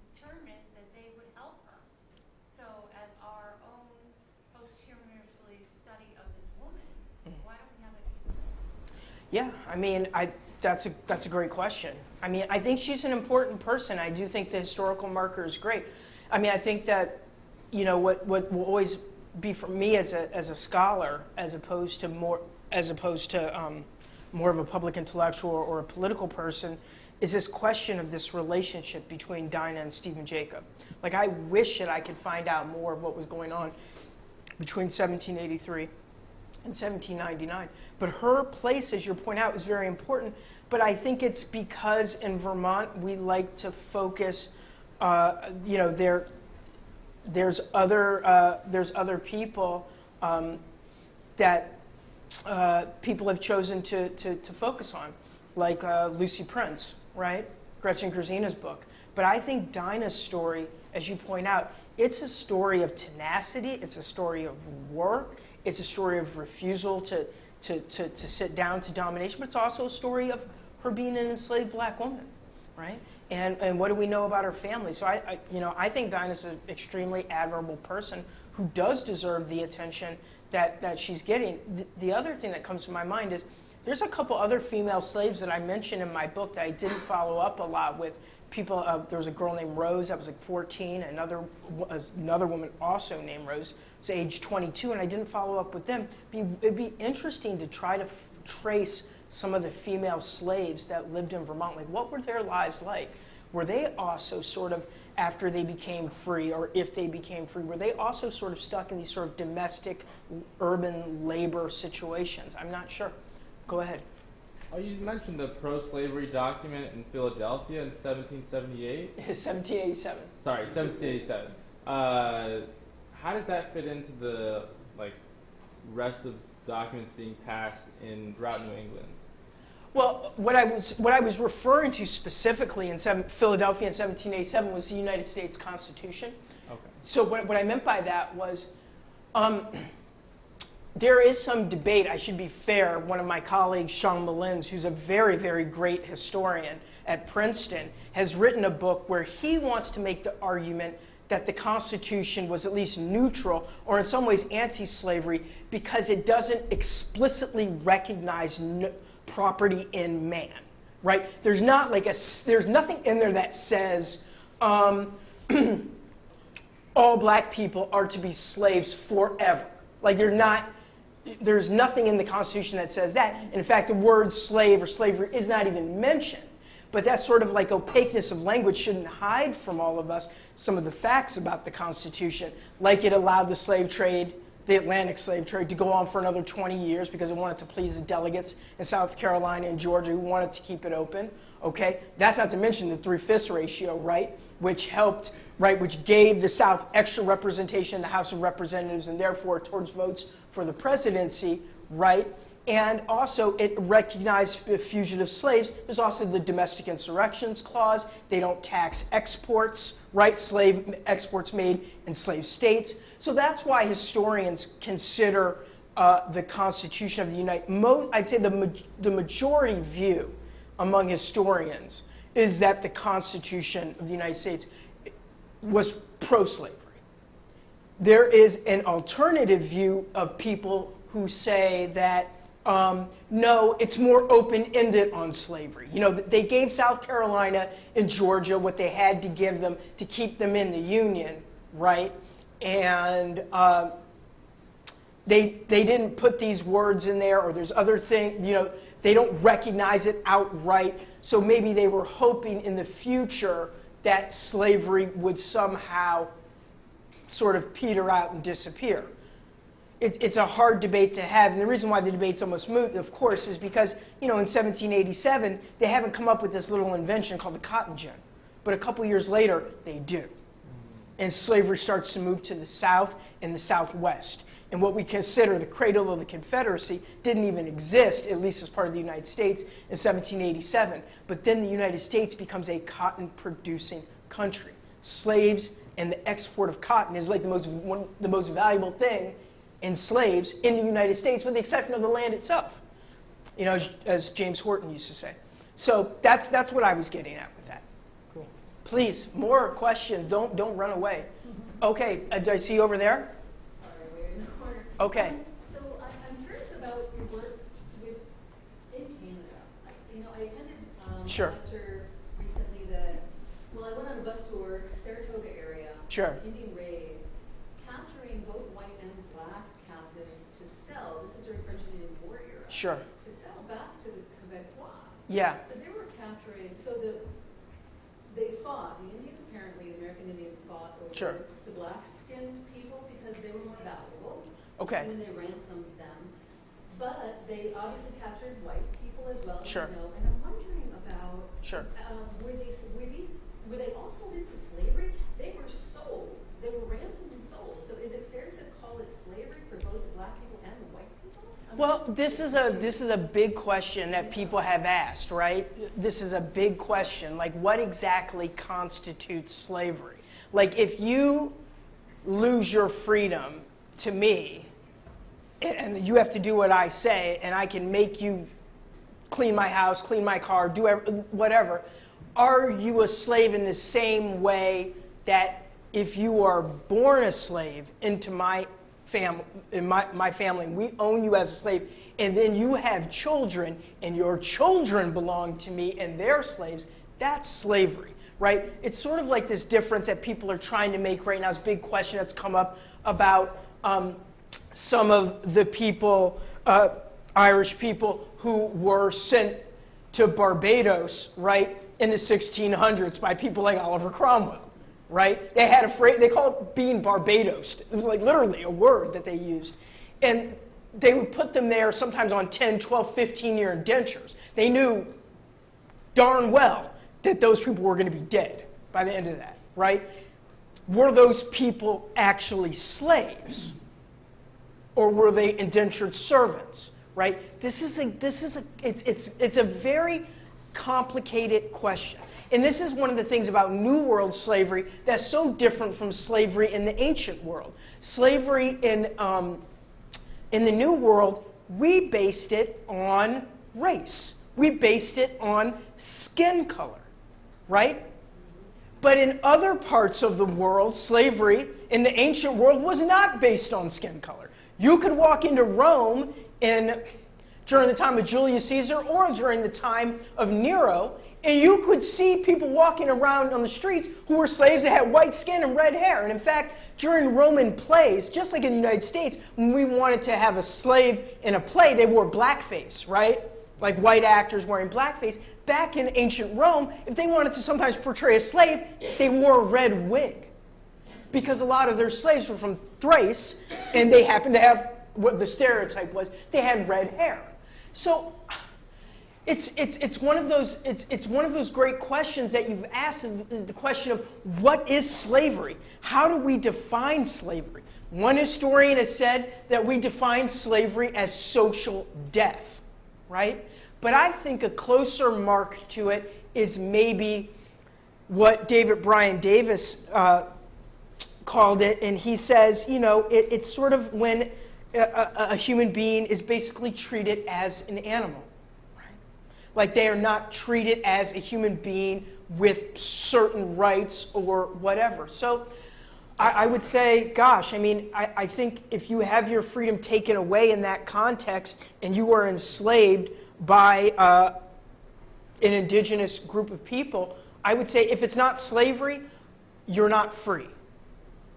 determined that they would help her. So as our own posthumously study of this woman, why don't we have it? Yeah, I mean, that's a great question. I mean, I think she's an important person. I do think the historical marker is great. I mean, I think that, you know, what will always be for me as a scholar, as opposed to more of a public intellectual or a political person, is this question of this relationship between Dinah and Stephen Jacob. Like, I wish that I could find out more of what was going on between 1783 and 1799. But her place, as you point out, is very important. But I think it's because in Vermont we like to focus, you know, there's other people that people have chosen to focus on, like Lucy Prince, right? Gretchen Gerzina's book. But I think Dinah's story, as you point out, it's a story of tenacity, it's a story of work, it's a story of refusal to sit down to domination, but it's also a story of her being an enslaved black woman, right? And what do we know about her family? So I think Dinah's an extremely admirable person who does deserve the attention that she's getting. The other thing that comes to my mind is there's a couple other female slaves that I mentioned in my book that I didn't follow up a lot with. People, there was a girl named Rose that was like 14, another woman also named Rose was age 22, and I didn't follow up with them. It'd be interesting to try to trace some of the female slaves that lived in Vermont. Like, what were their lives like? Were they also sort of, after they became free, or if they became free, were they also sort of stuck in these sort of domestic, urban labor situations? I'm not sure. Go ahead. Oh, you mentioned the pro-slavery document in Philadelphia in 1778? 1787. Sorry, 1787. How does that fit into the rest of documents being passed throughout New England? Well, what I was referring to specifically in Philadelphia in 1787 was the United States Constitution. Okay. So what I meant by that was, there is some debate. I should be fair. One of my colleagues, Sean Mullins, who's a very, very great historian at Princeton, has written a book where he wants to make the argument that the Constitution was at least neutral, or in some ways anti-slavery, because it doesn't explicitly recognize property in man, right? There's not like there's nothing in there that says all black people are to be slaves forever. Like there's nothing in the Constitution that says that. And in fact, the word slave or slavery is not even mentioned. But that sort of like opaqueness of language shouldn't hide from all of us some of the facts about the Constitution, like it allowed the slave trade, the Atlantic slave trade, to go on for another 20 years because it wanted to please the delegates in South Carolina and Georgia who wanted to keep it open. Okay, that's not to mention the 3/5 ratio, right, which helped, right, which gave the South extra representation in the House of Representatives and therefore towards votes for the presidency, right? And also it recognized fugitive slaves. There's also the domestic insurrections clause. They don't tax exports, right? Slave exports made in slave states. So that's why historians consider the Constitution of the I'd say the majority view among historians is that the Constitution of the United States was pro-slavery. There is an alternative view of people who say that no, it's more open-ended on slavery. You know, they gave South Carolina and Georgia what they had to give them to keep them in the Union, right? And they didn't put these words in there, or there's other things, you know, they don't recognize it outright. So maybe they were hoping in the future that slavery would somehow sort of peter out and disappear. It's a hard debate to have, and the reason why the debate's almost moot, of course, is because, you know, in 1787, they haven't come up with this little invention called the cotton gin. But a couple years later, they do. And slavery starts to move to the South and the Southwest. And what we consider the cradle of the Confederacy didn't even exist, at least as part of the United States, in 1787. But then the United States becomes a cotton-producing country. Slaves and the export of cotton is like the most valuable thing in slaves in the United States, with the exception of the land itself, you know, as James Horton used to say. So that's what I was getting at with that. Cool. Please, more questions. Don't run away. Okay, do I see you over there? Sorry, we're in the corner. Okay. So I'm curious about your work in Canada. I attended Sure. a lecture recently that, I went on a bus tour, Saratoga area, Sure. Indian raids, capturing both white and black captives to sell. This is during French and Indian War era. Sure. To sell back to the Quebecois. Yeah. So they were capturing. They fought. The Indians apparently, the American Indians fought over Sure. the black-skinned people because they were more valuable. Okay. When they ransomed them. But they obviously captured white people as well. Sure. You know, and I'm wondering about, Sure. were they all sold into slavery? They were sold. They were ransomed and sold. So is it fair to call it slavery for both the black people and the white people? Well, this is a big question that people have asked, right? This is a big question. Like, what exactly constitutes slavery? Like, if you lose your freedom to me, and you have to do what I say, and I can make you clean my house, clean my car, do whatever, are you a slave in the same way that if you are born a slave into my family, we own you as a slave, and then you have children, and your children belong to me, and they're slaves, that's slavery, right? It's sort of like this difference that people are trying to make right now. It's a big question that's come up about some of the people, Irish people, who were sent to Barbados, right, in the 1600s by people like Oliver Cromwell, right? They had a phrase, they call it being Barbadosed. It was like literally a word that they used. And they would put them there sometimes on 10, 12, 15-year indentures. They knew darn well that those people were going to be dead by the end of that, right? Were those people actually slaves? Or were they indentured servants, right? It's a very complicated question. And this is one of the things about New World slavery that's so different from slavery in the ancient world. Slavery in the New World, we based it on race. We based it on skin color, right? But in other parts of the world, slavery in the ancient world was not based on skin color. You could walk into Rome during the time of Julius Caesar or during the time of Nero, and you could see people walking around on the streets who were slaves that had white skin and red hair. And in fact, During Roman plays, just like in the United States, when we wanted to have a slave in a play, they wore blackface, right? Like white actors wearing blackface. Back in ancient Rome, if they wanted to sometimes portray a slave, they wore a red wig. Because a lot of their slaves were from Thrace, and they happened to have, what the stereotype was, they had red hair. So it's one of those great questions that you've asked, is the question of what is slavery? How do we define slavery? One historian has said that we define slavery as social death, right? But I think a closer mark to it is maybe what David Bryan Davis called it, and he says, you know, it's sort of when a human being is basically treated as an animal. Like they are not treated as a human being with certain rights or whatever. So I would say, gosh, I mean, I think if you have your freedom taken away in that context and you are enslaved by an indigenous group of people, I would say if it's not slavery, you're not free,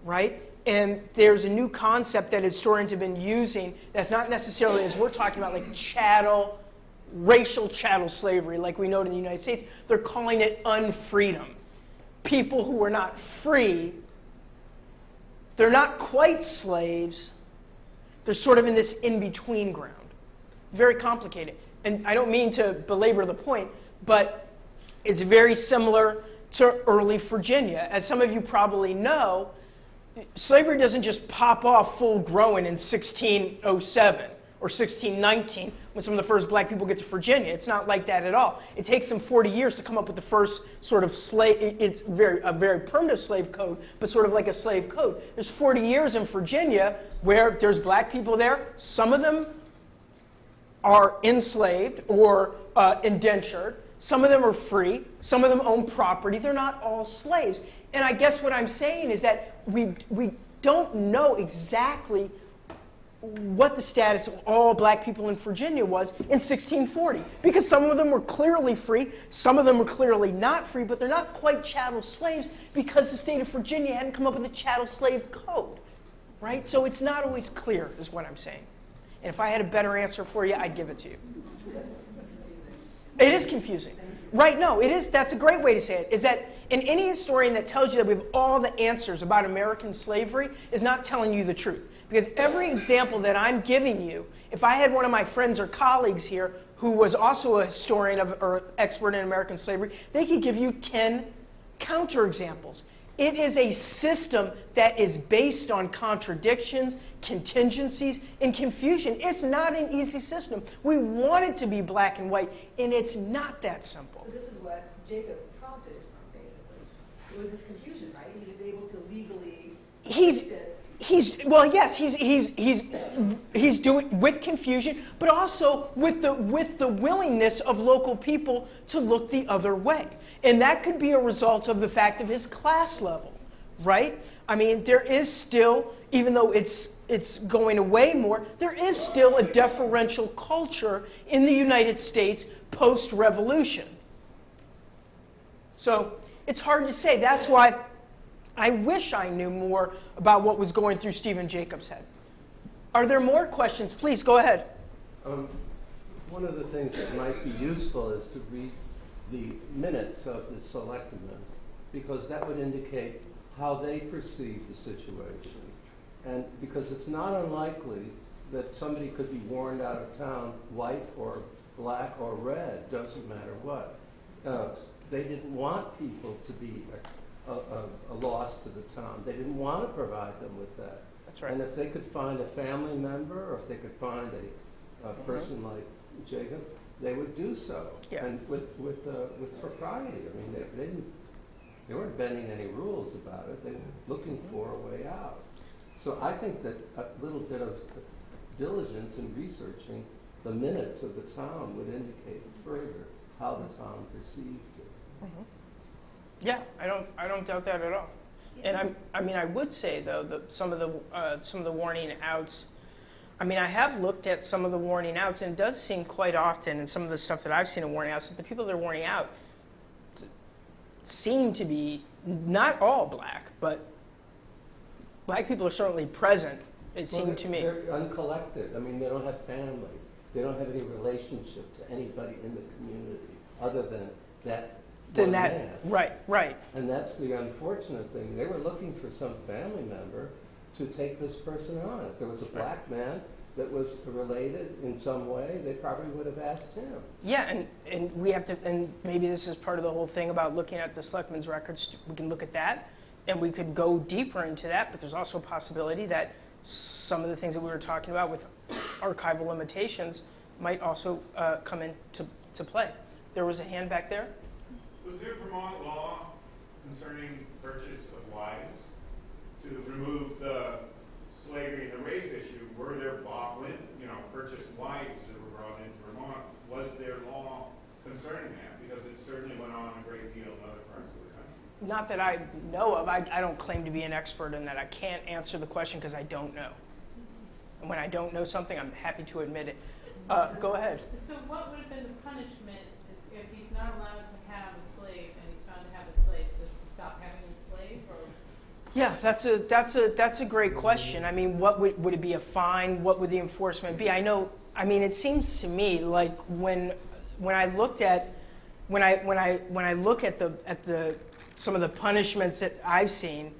right? And there's a new concept that historians have been using that's not necessarily, as we're talking about, like chattel, racial chattel slavery, like we know it in the United States. They're calling it unfreedom. People who are not free, they're not quite slaves. They're sort of in this in-between ground. Very complicated. And I don't mean to belabor the point, but it's very similar to early Virginia. As some of you probably know, slavery doesn't just pop off full-grown in 1607 or 1619 when some of the first black people get to Virginia. It's not like that at all. It takes them 40 years to come up with the first sort of slave, it's a very primitive slave code, but sort of like a slave code. There's 40 years in Virginia where there's black people there. Some of them are enslaved or indentured. Some of them are free. Some of them own property. They're not all slaves. And I guess what I'm saying is that we don't know exactly what the status of all black people in Virginia was in 1640. Because some of them were clearly free, some of them were clearly not free, but they're not quite chattel slaves because the state of Virginia hadn't come up with a chattel slave code, right? So it's not always clear, is what I'm saying. And if I had a better answer for you, I'd give it to you. It is confusing. Right, no, it is. That's a great way to say it, is that in any historian that tells you that we have all the answers about American slavery is not telling you the truth. Because every example that I'm giving you, if I had one of my friends or colleagues here who was also a historian or expert in American slavery, they could give you 10 counterexamples. It is a system that is based on contradictions, contingencies, and confusion. It's not an easy system. We want it to be black and white, and it's not that simple. So this is what Jacobs profited from, basically. It was this confusion, right? He was able to legally he's doing with confusion, but also with the willingness of local people to look the other way. And that could be a result of the fact of his class level, right? I mean, there is still, even though it's going away more, there is still a deferential culture in the United States post-revolution. So it's hard to say. That's why I wish I knew more about what was going through Stephen Jacobs' head. Are there more questions? Please, go ahead. One of the things that might be useful is to read the minutes of the selectmen, because that would indicate how they perceive the situation. And because it's not unlikely that somebody could be warned out of town, white or black or red, doesn't matter what. They didn't want people to be a loss to the town. They didn't want to provide them with that. That's right. And if they could find a family member, or if they could find a person like Jacob, they would do so, Yeah. and with propriety. I mean, they weren't bending any rules about it. They were looking for a way out. So I think that a little bit of diligence in researching the minutes of the town would indicate further how the town perceived it. Mm-hmm. Yeah, I don't doubt that at all. And I would say though that some of the warning outs. I mean, I have looked at some of the warning outs, and it does seem quite often, and some of the stuff that I've seen in warning outs, that the people that are warning out seem to be not all black, but Black people are certainly present, it Well, seemed to me. They're uncollected. I mean, they don't have family. They don't have any relationship to anybody in the community other than that one man. Right. And that's the unfortunate thing. They were looking for some family member to take this person on. If there was a black man that was related in some way, they probably would have asked him. Yeah, and we have to, and maybe this is part of the whole thing about looking at the selectmen's records. We can look at that, and we could go deeper into that, but there's also a possibility that some of the things that we were talking about with archival limitations might also come into play. There was a hand back there. Was there Vermont law concerning purchase of wives to remove the slavery and the race issue? Were there purchased wives that were brought into Vermont? Was there law concerning that? Because it certainly went on a great deal in other parts of the country. Not that I know of. I don't claim to be an expert in that. I can't answer the question because I don't know. And when I don't know something, I'm happy to admit it. Go ahead. So what would have been the punishment if he's not allowed to have a slave and he's found to have a slave, just to stop having a slave? Or? Yeah, that's a great question. I mean, what would it be, a fine? What would the enforcement be? It seems to me like when I look at some of the punishments that I've seen,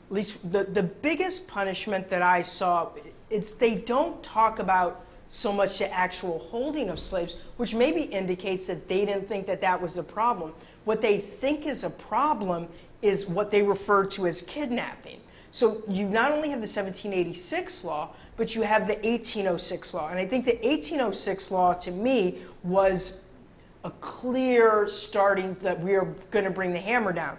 at least the biggest punishment that I saw, they don't talk about so much the actual holding of slaves, which maybe indicates that they didn't think that that was the problem. What they think is a problem is what they refer to as kidnapping. So you not only have the 1786 law, but you have the 1806 law. And I think the 1806 law, to me, was a clear starting that we are going to bring the hammer down.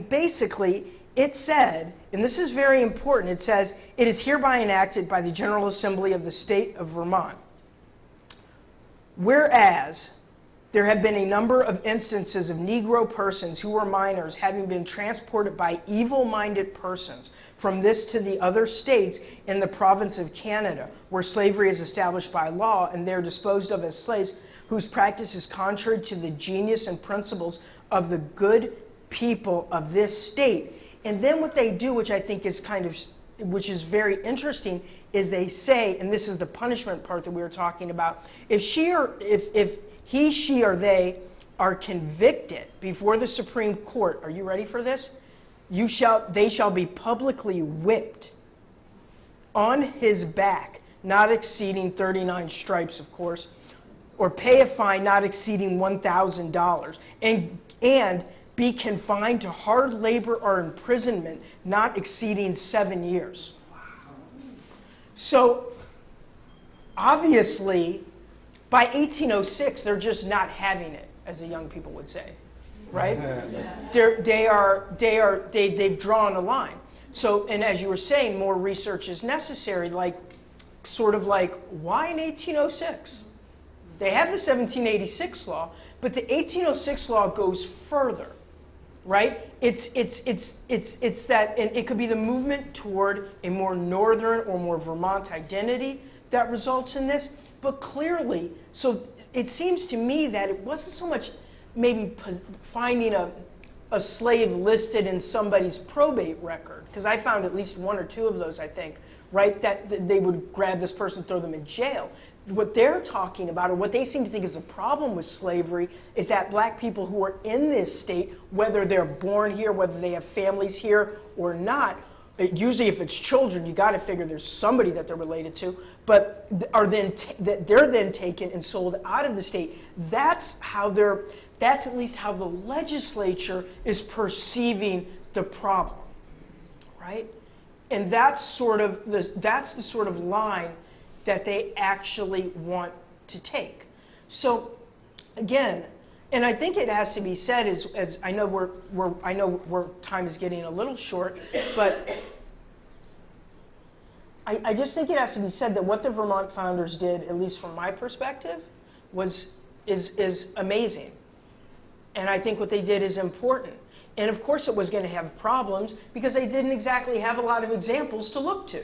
Basically, it said, and this is very important, it says, it is hereby enacted by the General Assembly of the State of Vermont. Whereas there have been a number of instances of Negro persons who were minors having been transported by evil-minded persons from this to the other states in the province of Canada, where slavery is established by law, and they're disposed of as slaves, whose practice is contrary to the genius and principles of the good people of this state. And then what they do, which I think is which is very interesting, is they say, and this is the punishment part that we were talking about, if he, she, or they are convicted before the Supreme Court, are you ready for this? They shall be publicly whipped on his back, not exceeding 39 stripes, of course, or pay a fine not exceeding $1,000, and be confined to hard labor or imprisonment not exceeding 7 years. So, obviously, by 1806, they're just not having it, as the young people would say, right? Yeah. They've drawn a line. So, and as you were saying, more research is necessary, why in 1806? They have the 1786 law, but the 1806 law goes further, right? It's that, and it could be the movement toward a more northern or more Vermont identity that results in this. But clearly, so it seems to me that it wasn't so much maybe finding a slave listed in somebody's probate record, because I found at least one or two of those, I think, right, that they would grab this person, throw them in jail. What they're talking about, or what they seem to think is a problem with slavery, is that black people who are in this state, whether they're born here, whether they have families here or not, usually if it's children, you got to figure there's somebody that they're related to, but they're then taken and sold out of the state. That's at least how the legislature is perceiving the problem, right? And that's the sort of line that they actually want to take. So, again, and I think it has to be said, as I know time is getting a little short, but I just think it has to be said that what the Vermont founders did, at least from my perspective, is amazing. And I think what they did is important. And of course it was going to have problems because they didn't exactly have a lot of examples to look to,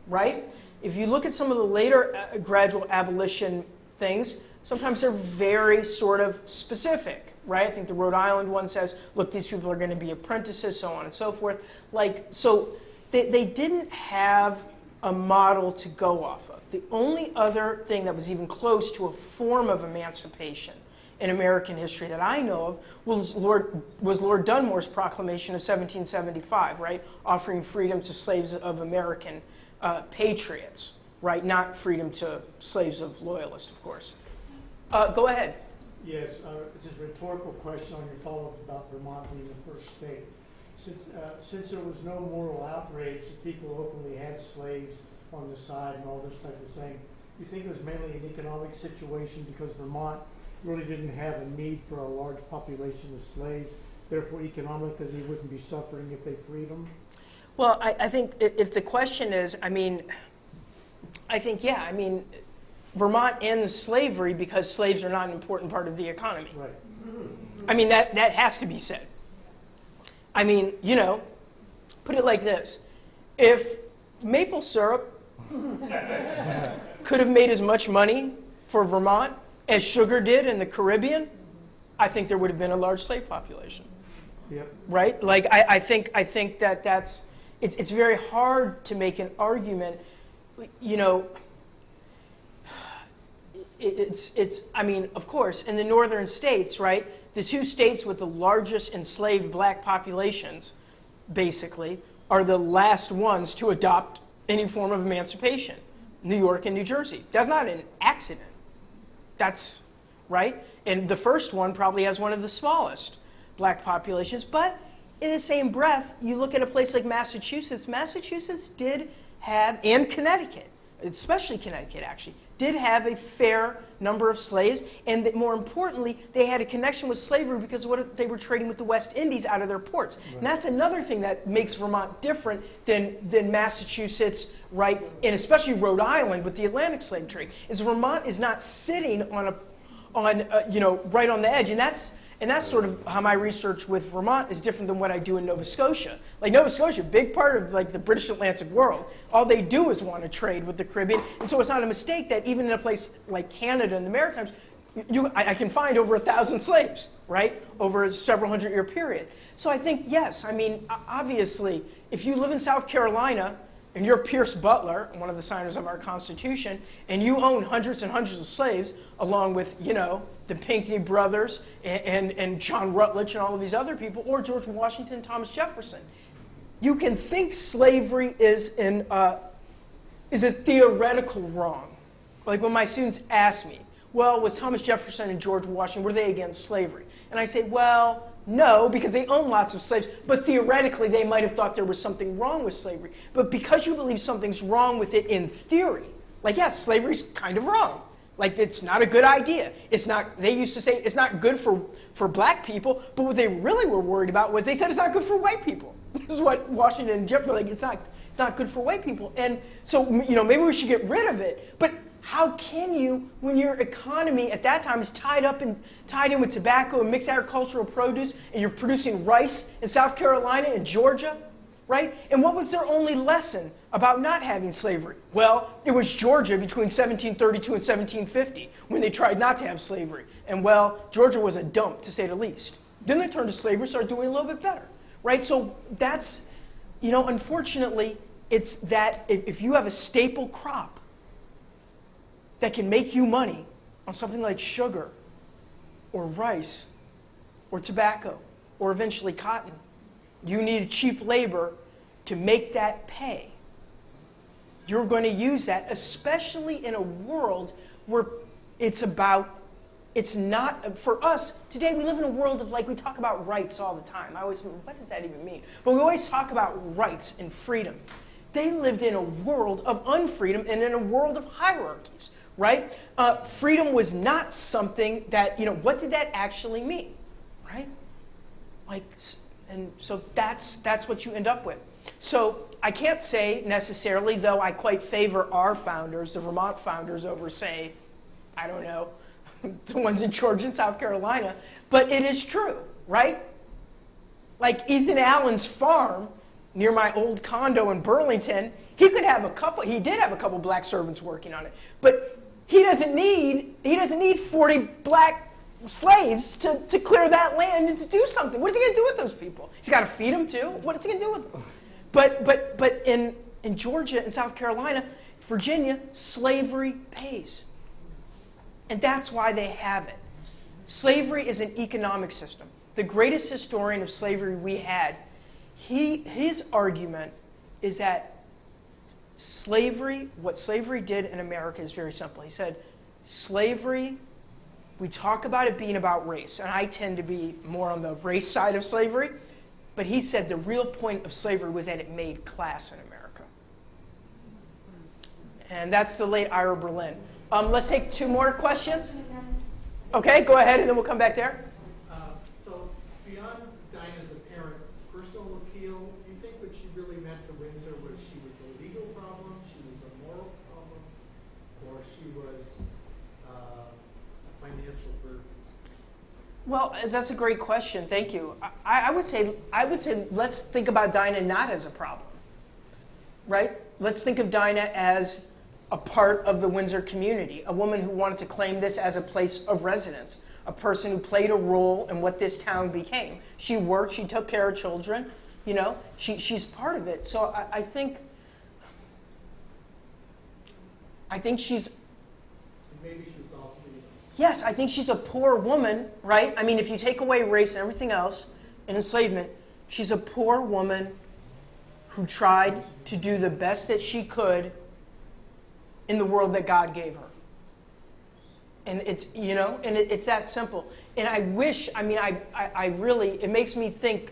right? If you look at some of the later gradual abolition things, sometimes they're very sort of specific, right? I think the Rhode Island one says, look, these people are going to be apprentices, so on and so forth. Like, so they didn't have a model to go off of. The only other thing that was even close to a form of emancipation in American history that I know of was Lord Dunmore's proclamation of 1775, right? Offering freedom to slaves of American patriots, right? Not freedom to slaves of loyalists, of course. Go ahead. Yes, just a rhetorical question on your follow-up about Vermont being the first state. Since there was no moral outrage, that people openly had slaves on the side and all this type of thing, do you think it was mainly an economic situation because Vermont really didn't have a need for a large population of slaves, therefore economically they wouldn't be suffering if they freed them? Well, I think if the question is, I think, yeah, Vermont ends slavery because slaves are not an important part of the economy. Right. That has to be said. Put it like this. If maple syrup could have made as much money for Vermont as sugar did in the Caribbean, I think there would have been a large slave population. Yep. Right? Like, I think that's, it's very hard to make an argument, of course, in the northern states, right, the two states with the largest enslaved black populations, basically, are the last ones to adopt any form of emancipation, New York and New Jersey. That's not an accident. That's, right? And the first one probably has one of the smallest black populations, but in the same breath, you look at a place like Massachusetts. Massachusetts did have, and Connecticut, especially Connecticut actually, did have a fair number of slaves, and that more importantly, they had a connection with slavery because of what they were trading with the West Indies out of their ports. Right. And that's another thing that makes Vermont different than Massachusetts, right, and especially Rhode Island with the Atlantic slave trade, is Vermont is not sitting right on the edge, and that's sort of how my research with Vermont is different than what I do in Nova Scotia. Like Nova Scotia, a big part of like the British Atlantic world, all they do is want to trade with the Caribbean. And so it's not a mistake that even in a place like Canada and the Maritimes, I can find over 1,000 slaves, right, over a several hundred-year period. So I think, yes, obviously, if you live in South Carolina and you're Pierce Butler, one of the signers of our Constitution, and you own hundreds and hundreds of slaves, along with, the Pinckney brothers and John Rutledge and all of these other people, or George Washington, Thomas Jefferson, you can think slavery is a theoretical wrong. Like when my students ask me, well, was Thomas Jefferson and George Washington, were they against slavery? And I say, well, no, because they own lots of slaves, but theoretically they might have thought there was something wrong with slavery. But because you believe something's wrong with it in theory, like, yes, slavery's kind of wrong. Like, it's not a good idea. It's not, they used to say it's not good for black people, but what they really were worried about was they said it's not good for white people. This is what Washington and Jefferson were like, it's not good for white people. And so, maybe we should get rid of it. But how can you, when your economy at that time is tied in with tobacco and mixed agricultural produce, and you're producing rice in South Carolina and Georgia, right? And what was their only lesson about not having slavery? Well, it was Georgia between 1732 and 1750 when they tried not to have slavery. And well, Georgia was a dump, to say the least. Then they turned to slavery, started doing a little bit better, right? So that's, unfortunately, it's that if you have a staple crop that can make you money on something like sugar or rice or tobacco or eventually cotton, you need cheap labor to make that pay. You're going to use that, especially in a world where it's not, for us, today we live in a world of, like, we talk about rights all the time. I always, what does that even mean? But we always talk about rights and freedom. They lived in a world of unfreedom and in a world of hierarchies, right? Freedom was not something that, what did that actually mean, right? And so that's what you end up with. So I can't say necessarily, though I quite favor our founders, the Vermont founders, over, say, I don't know, the ones in Georgia and South Carolina, but it is true, right? Like Ethan Allen's farm near my old condo in Burlington, he did have a couple black servants working on it, but he doesn't need 40 black slaves to clear that land and to do something. What is he going to do with those people? He's got to feed them too. What is he going to do with them? But in Georgia and South Carolina, Virginia, slavery pays. And that's why they have it. Slavery is an economic system. The greatest historian of slavery we had, his argument is that what slavery did in America is very simple. He said, slavery, we talk about it being about race, and I tend to be more on the race side of slavery, but he said the real point of slavery was that it made class in America. And that's the late Ira Berlin. Let's take 2 more questions. Okay, go ahead, and then we'll come back there. So beyond Dinah's apparent personal appeal, do you think what she really meant to Windsor was she was a legal problem, she was a moral problem, or she was a financial burden? Well, that's a great question. Thank you. I would say let's think about Dinah not as a problem, right? Let's think of Dinah as a part of the Windsor community, a woman who wanted to claim this as a place of residence, a person who played a role in what this town became. She worked, she took care of children, you know, she's part of it. So I think she's... Maybe she was all 3 of them. Yes, I think she's a poor woman, right? I mean, if you take away race and everything else in enslavement, she's a poor woman who tried to do the best that she could in the world that God gave her. And it's, you know, and it's that simple. And I wish, I mean, I really, it makes me think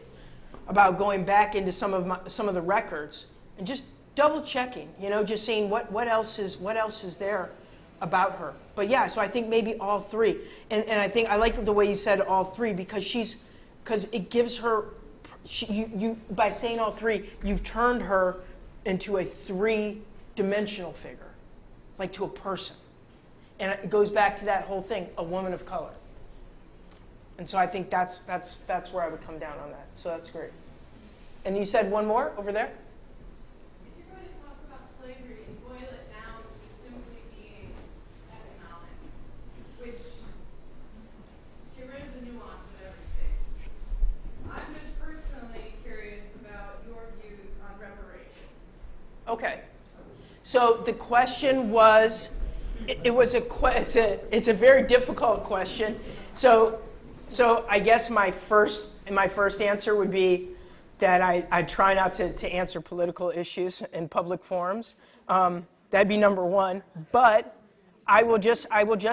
about going back into some of the records and just double checking, you know, just seeing what else is there about her. But yeah, so I think maybe all 3. And I think I like the way you said all 3 because it gives her, you by saying all 3, you've turned her into a 3-dimensional figure, like to a person. And it goes back to that whole thing, a woman of color. And so I think that's where I would come down on that. So that's great. And you said one more over there? If you're going to talk about slavery and boil it down to simply being economic, which, get rid of the nuance of everything. I'm just personally curious about your views on reparations. Okay. So the question was, it's a very difficult question. So I guess my first answer would be that I try not to answer political issues in public forums. That'd be number 1. But I will just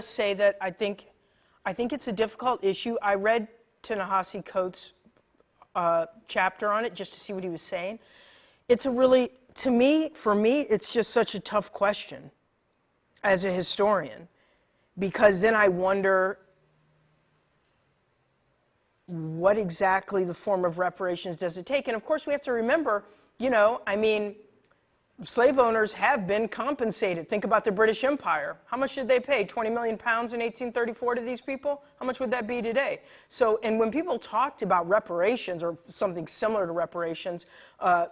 say that I think it's a difficult issue. I read Ta-Nehisi Coates' chapter on it just to see what he was saying. It's a really, for me, it's just such a tough question as a historian, because then I wonder what exactly the form of reparations does it take? And of course we have to remember, you know, I mean, slave owners have been compensated. Think about the British Empire. How much did they pay? 20 million pounds in 1834 to these people? How much would that be today? So, and when people talked about reparations or something similar to reparations,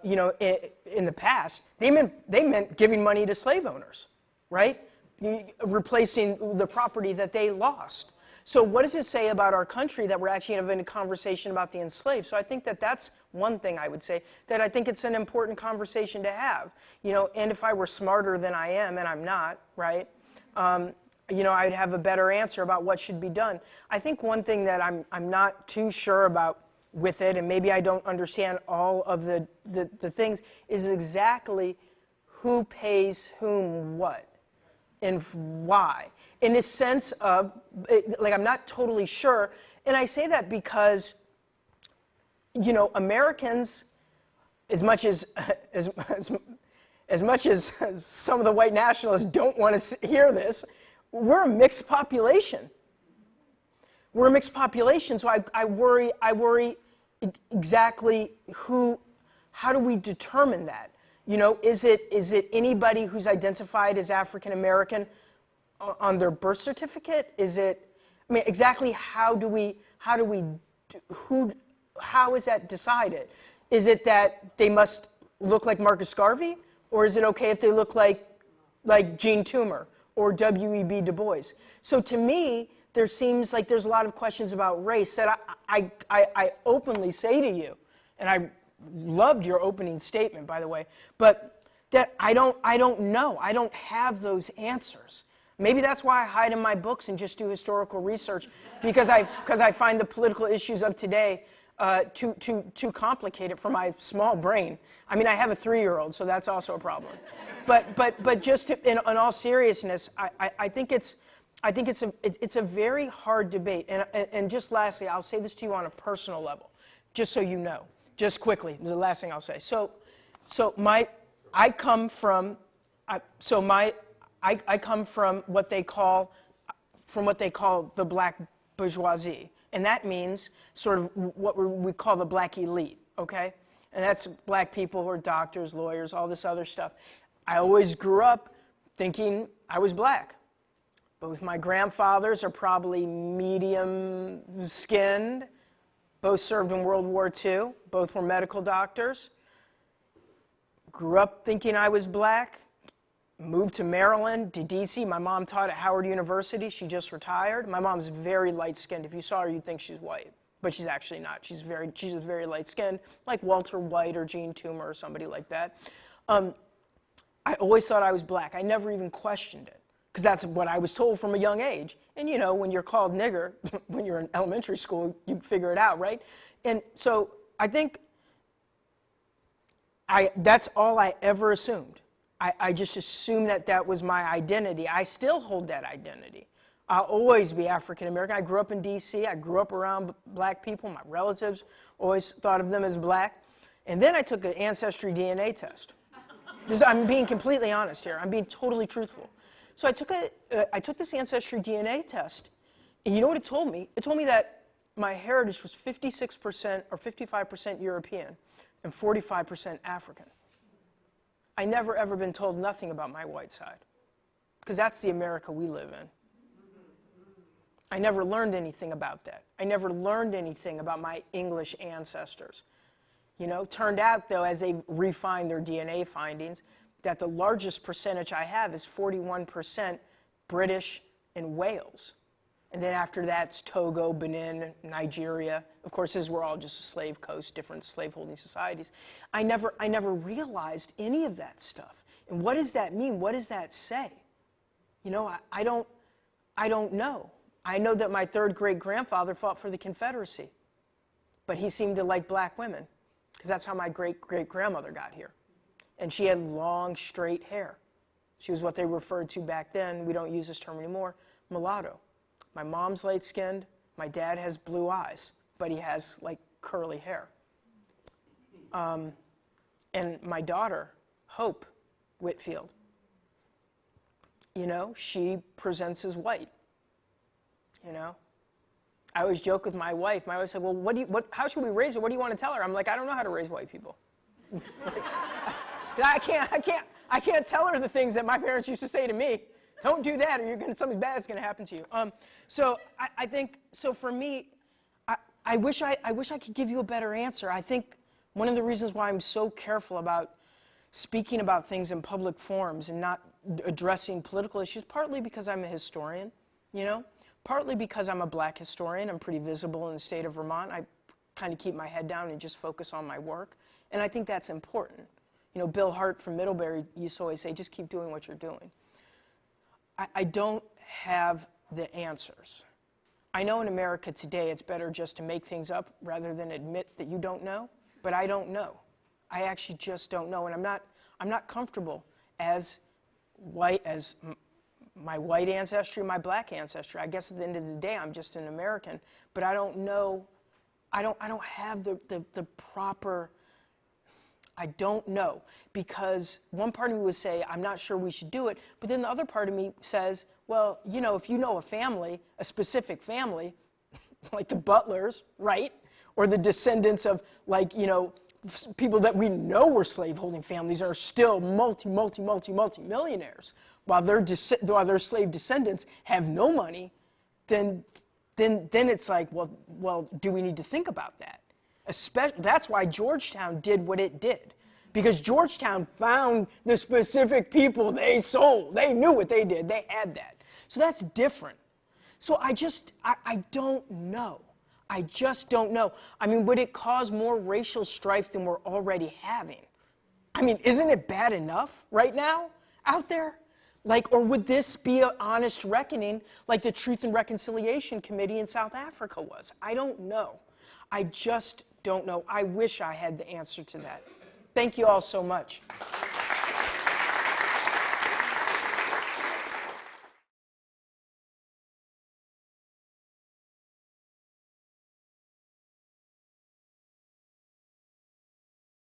you know, in the past, they meant giving money to slave owners, right? Replacing the property that they lost. So what does it say about our country that we're actually having a conversation about the enslaved? So I think that's one thing I would say, that I think it's an important conversation to have. You know, and if I were smarter than I am, and I'm not, right, you know, I'd have a better answer about what should be done. I think one thing that I'm not too sure about with it, and maybe I don't understand all of the things, is exactly who pays whom what and why. In a sense of, like, I'm not totally sure. And I say that because, you know, Americans, as much as some of the white nationalists don't want to hear this, we're a mixed population. We're a mixed population, so I worry exactly how do we determine that? You know, is it anybody who's identified as African American on their birth certificate? Is it, I mean, exactly how is that decided? Is it that they must look like Marcus Garvey, or is it okay if they look like Gene Toomer or W.E.B. Du Bois. So to me, there seems like there's a lot of questions about race that I openly say to you, and I loved your opening statement, by the way, but that I don't know. I don't have those answers. Maybe that's why I hide in my books and just do historical research, because I find the political issues of today too complicated for my small brain. I mean, I have a 3-year-old, so that's also a problem. But just in all seriousness, I think it's a very hard debate. And just lastly, I'll say this to you on a personal level, just so you know, just quickly. The last thing I'll say. I come from what they call the black bourgeoisie, and that means sort of what we call the black elite, okay? And that's black people who are doctors, lawyers, all this other stuff. I always grew up thinking I was black. Both my grandfathers are probably medium-skinned. Both served in World War II. Both were medical doctors. Grew up thinking I was black. Moved to Maryland, to D.C. My mom taught at Howard University. She just retired. My mom's very light-skinned. If you saw her, you'd think she's white, but she's actually not. She's just very light-skinned, like Walter White or Gene Toomer or somebody like that. I always thought I was black. I never even questioned it, because that's what I was told from a young age. And you know, when you're called nigger, when you're in elementary school, you figure it out, right? And so I think that's all I ever assumed. I just assumed that was my identity. I still hold that identity. I'll always be African American. I grew up in D.C. I grew up around black people. My relatives always thought of them as black. And then I took an ancestry DNA test. I'm being completely honest here. I'm being totally truthful. So I took this ancestry DNA test, and you know what it told me? It told me that my heritage was 56% or 55% European and 45% African. I never ever been told nothing about my white side, because that's the America we live in. I never learned anything about that. I never learned anything about my English ancestors. You know, turned out, though, as they refined their DNA findings, that the largest percentage I have is 41% British and Wales. And then after that, it's Togo, Benin, Nigeria. Of course, these were all just a slave coast, different slaveholding societies. I never realized any of that stuff. And what does that mean? What does that say? You know, I don't know. I know that my third great-grandfather fought for the Confederacy, but he seemed to like black women, because that's how my great-great-grandmother got here. And she had long, straight hair. She was what they referred to back then, we don't use this term anymore, mulatto. My mom's light-skinned, my dad has blue eyes, but he has, like, curly hair. And my daughter, Hope Whitfield, you know, she presents as white, you know. I always joke with my wife. My wife said, well, how should we raise her? What do you want to tell her? I'm like, I don't know how to raise white people. I can't tell her the things that my parents used to say to me. Don't do that, or something bad is going to happen to you. So I think, so for me, I wish I could give you a better answer. I think one of the reasons why I'm so careful about speaking about things in public forums and not addressing political issues, partly because I'm a historian, you know, partly because I'm a black historian. I'm pretty visible in the state of Vermont. I kind of keep my head down and just focus on my work, and I think that's important. You know, Bill Hart from Middlebury used to always say, just keep doing what you're doing. I don't have the answers. I know in America today it's better just to make things up rather than admit that you don't know, but I don't know. I actually just don't know, and I'm not comfortable as white as my white ancestry, my black ancestry. I guess at the end of the day I'm just an American, but I don't know. I don't have the proper. I don't know, because one part of me would say, I'm not sure we should do it, but then the other part of me says, well, you know, if you know a family, a specific family, like the Butlers, right, or the descendants of, like, you know, people that we know were slaveholding families are still multi-millionaires, while their slave descendants have no money, then it's like, well, do we need to think about that? That's why Georgetown did what it did. because Georgetown found the specific people they sold. They knew what they did. They had that. So that's different. So I don't know. I just don't know. I mean, would it cause more racial strife than we're already having? I mean, isn't it bad enough right now out there? Like, or would this be an honest reckoning like the Truth and Reconciliation Committee in South Africa was? I don't know. I just don't know. I wish I had the answer to that. Thank you all so much.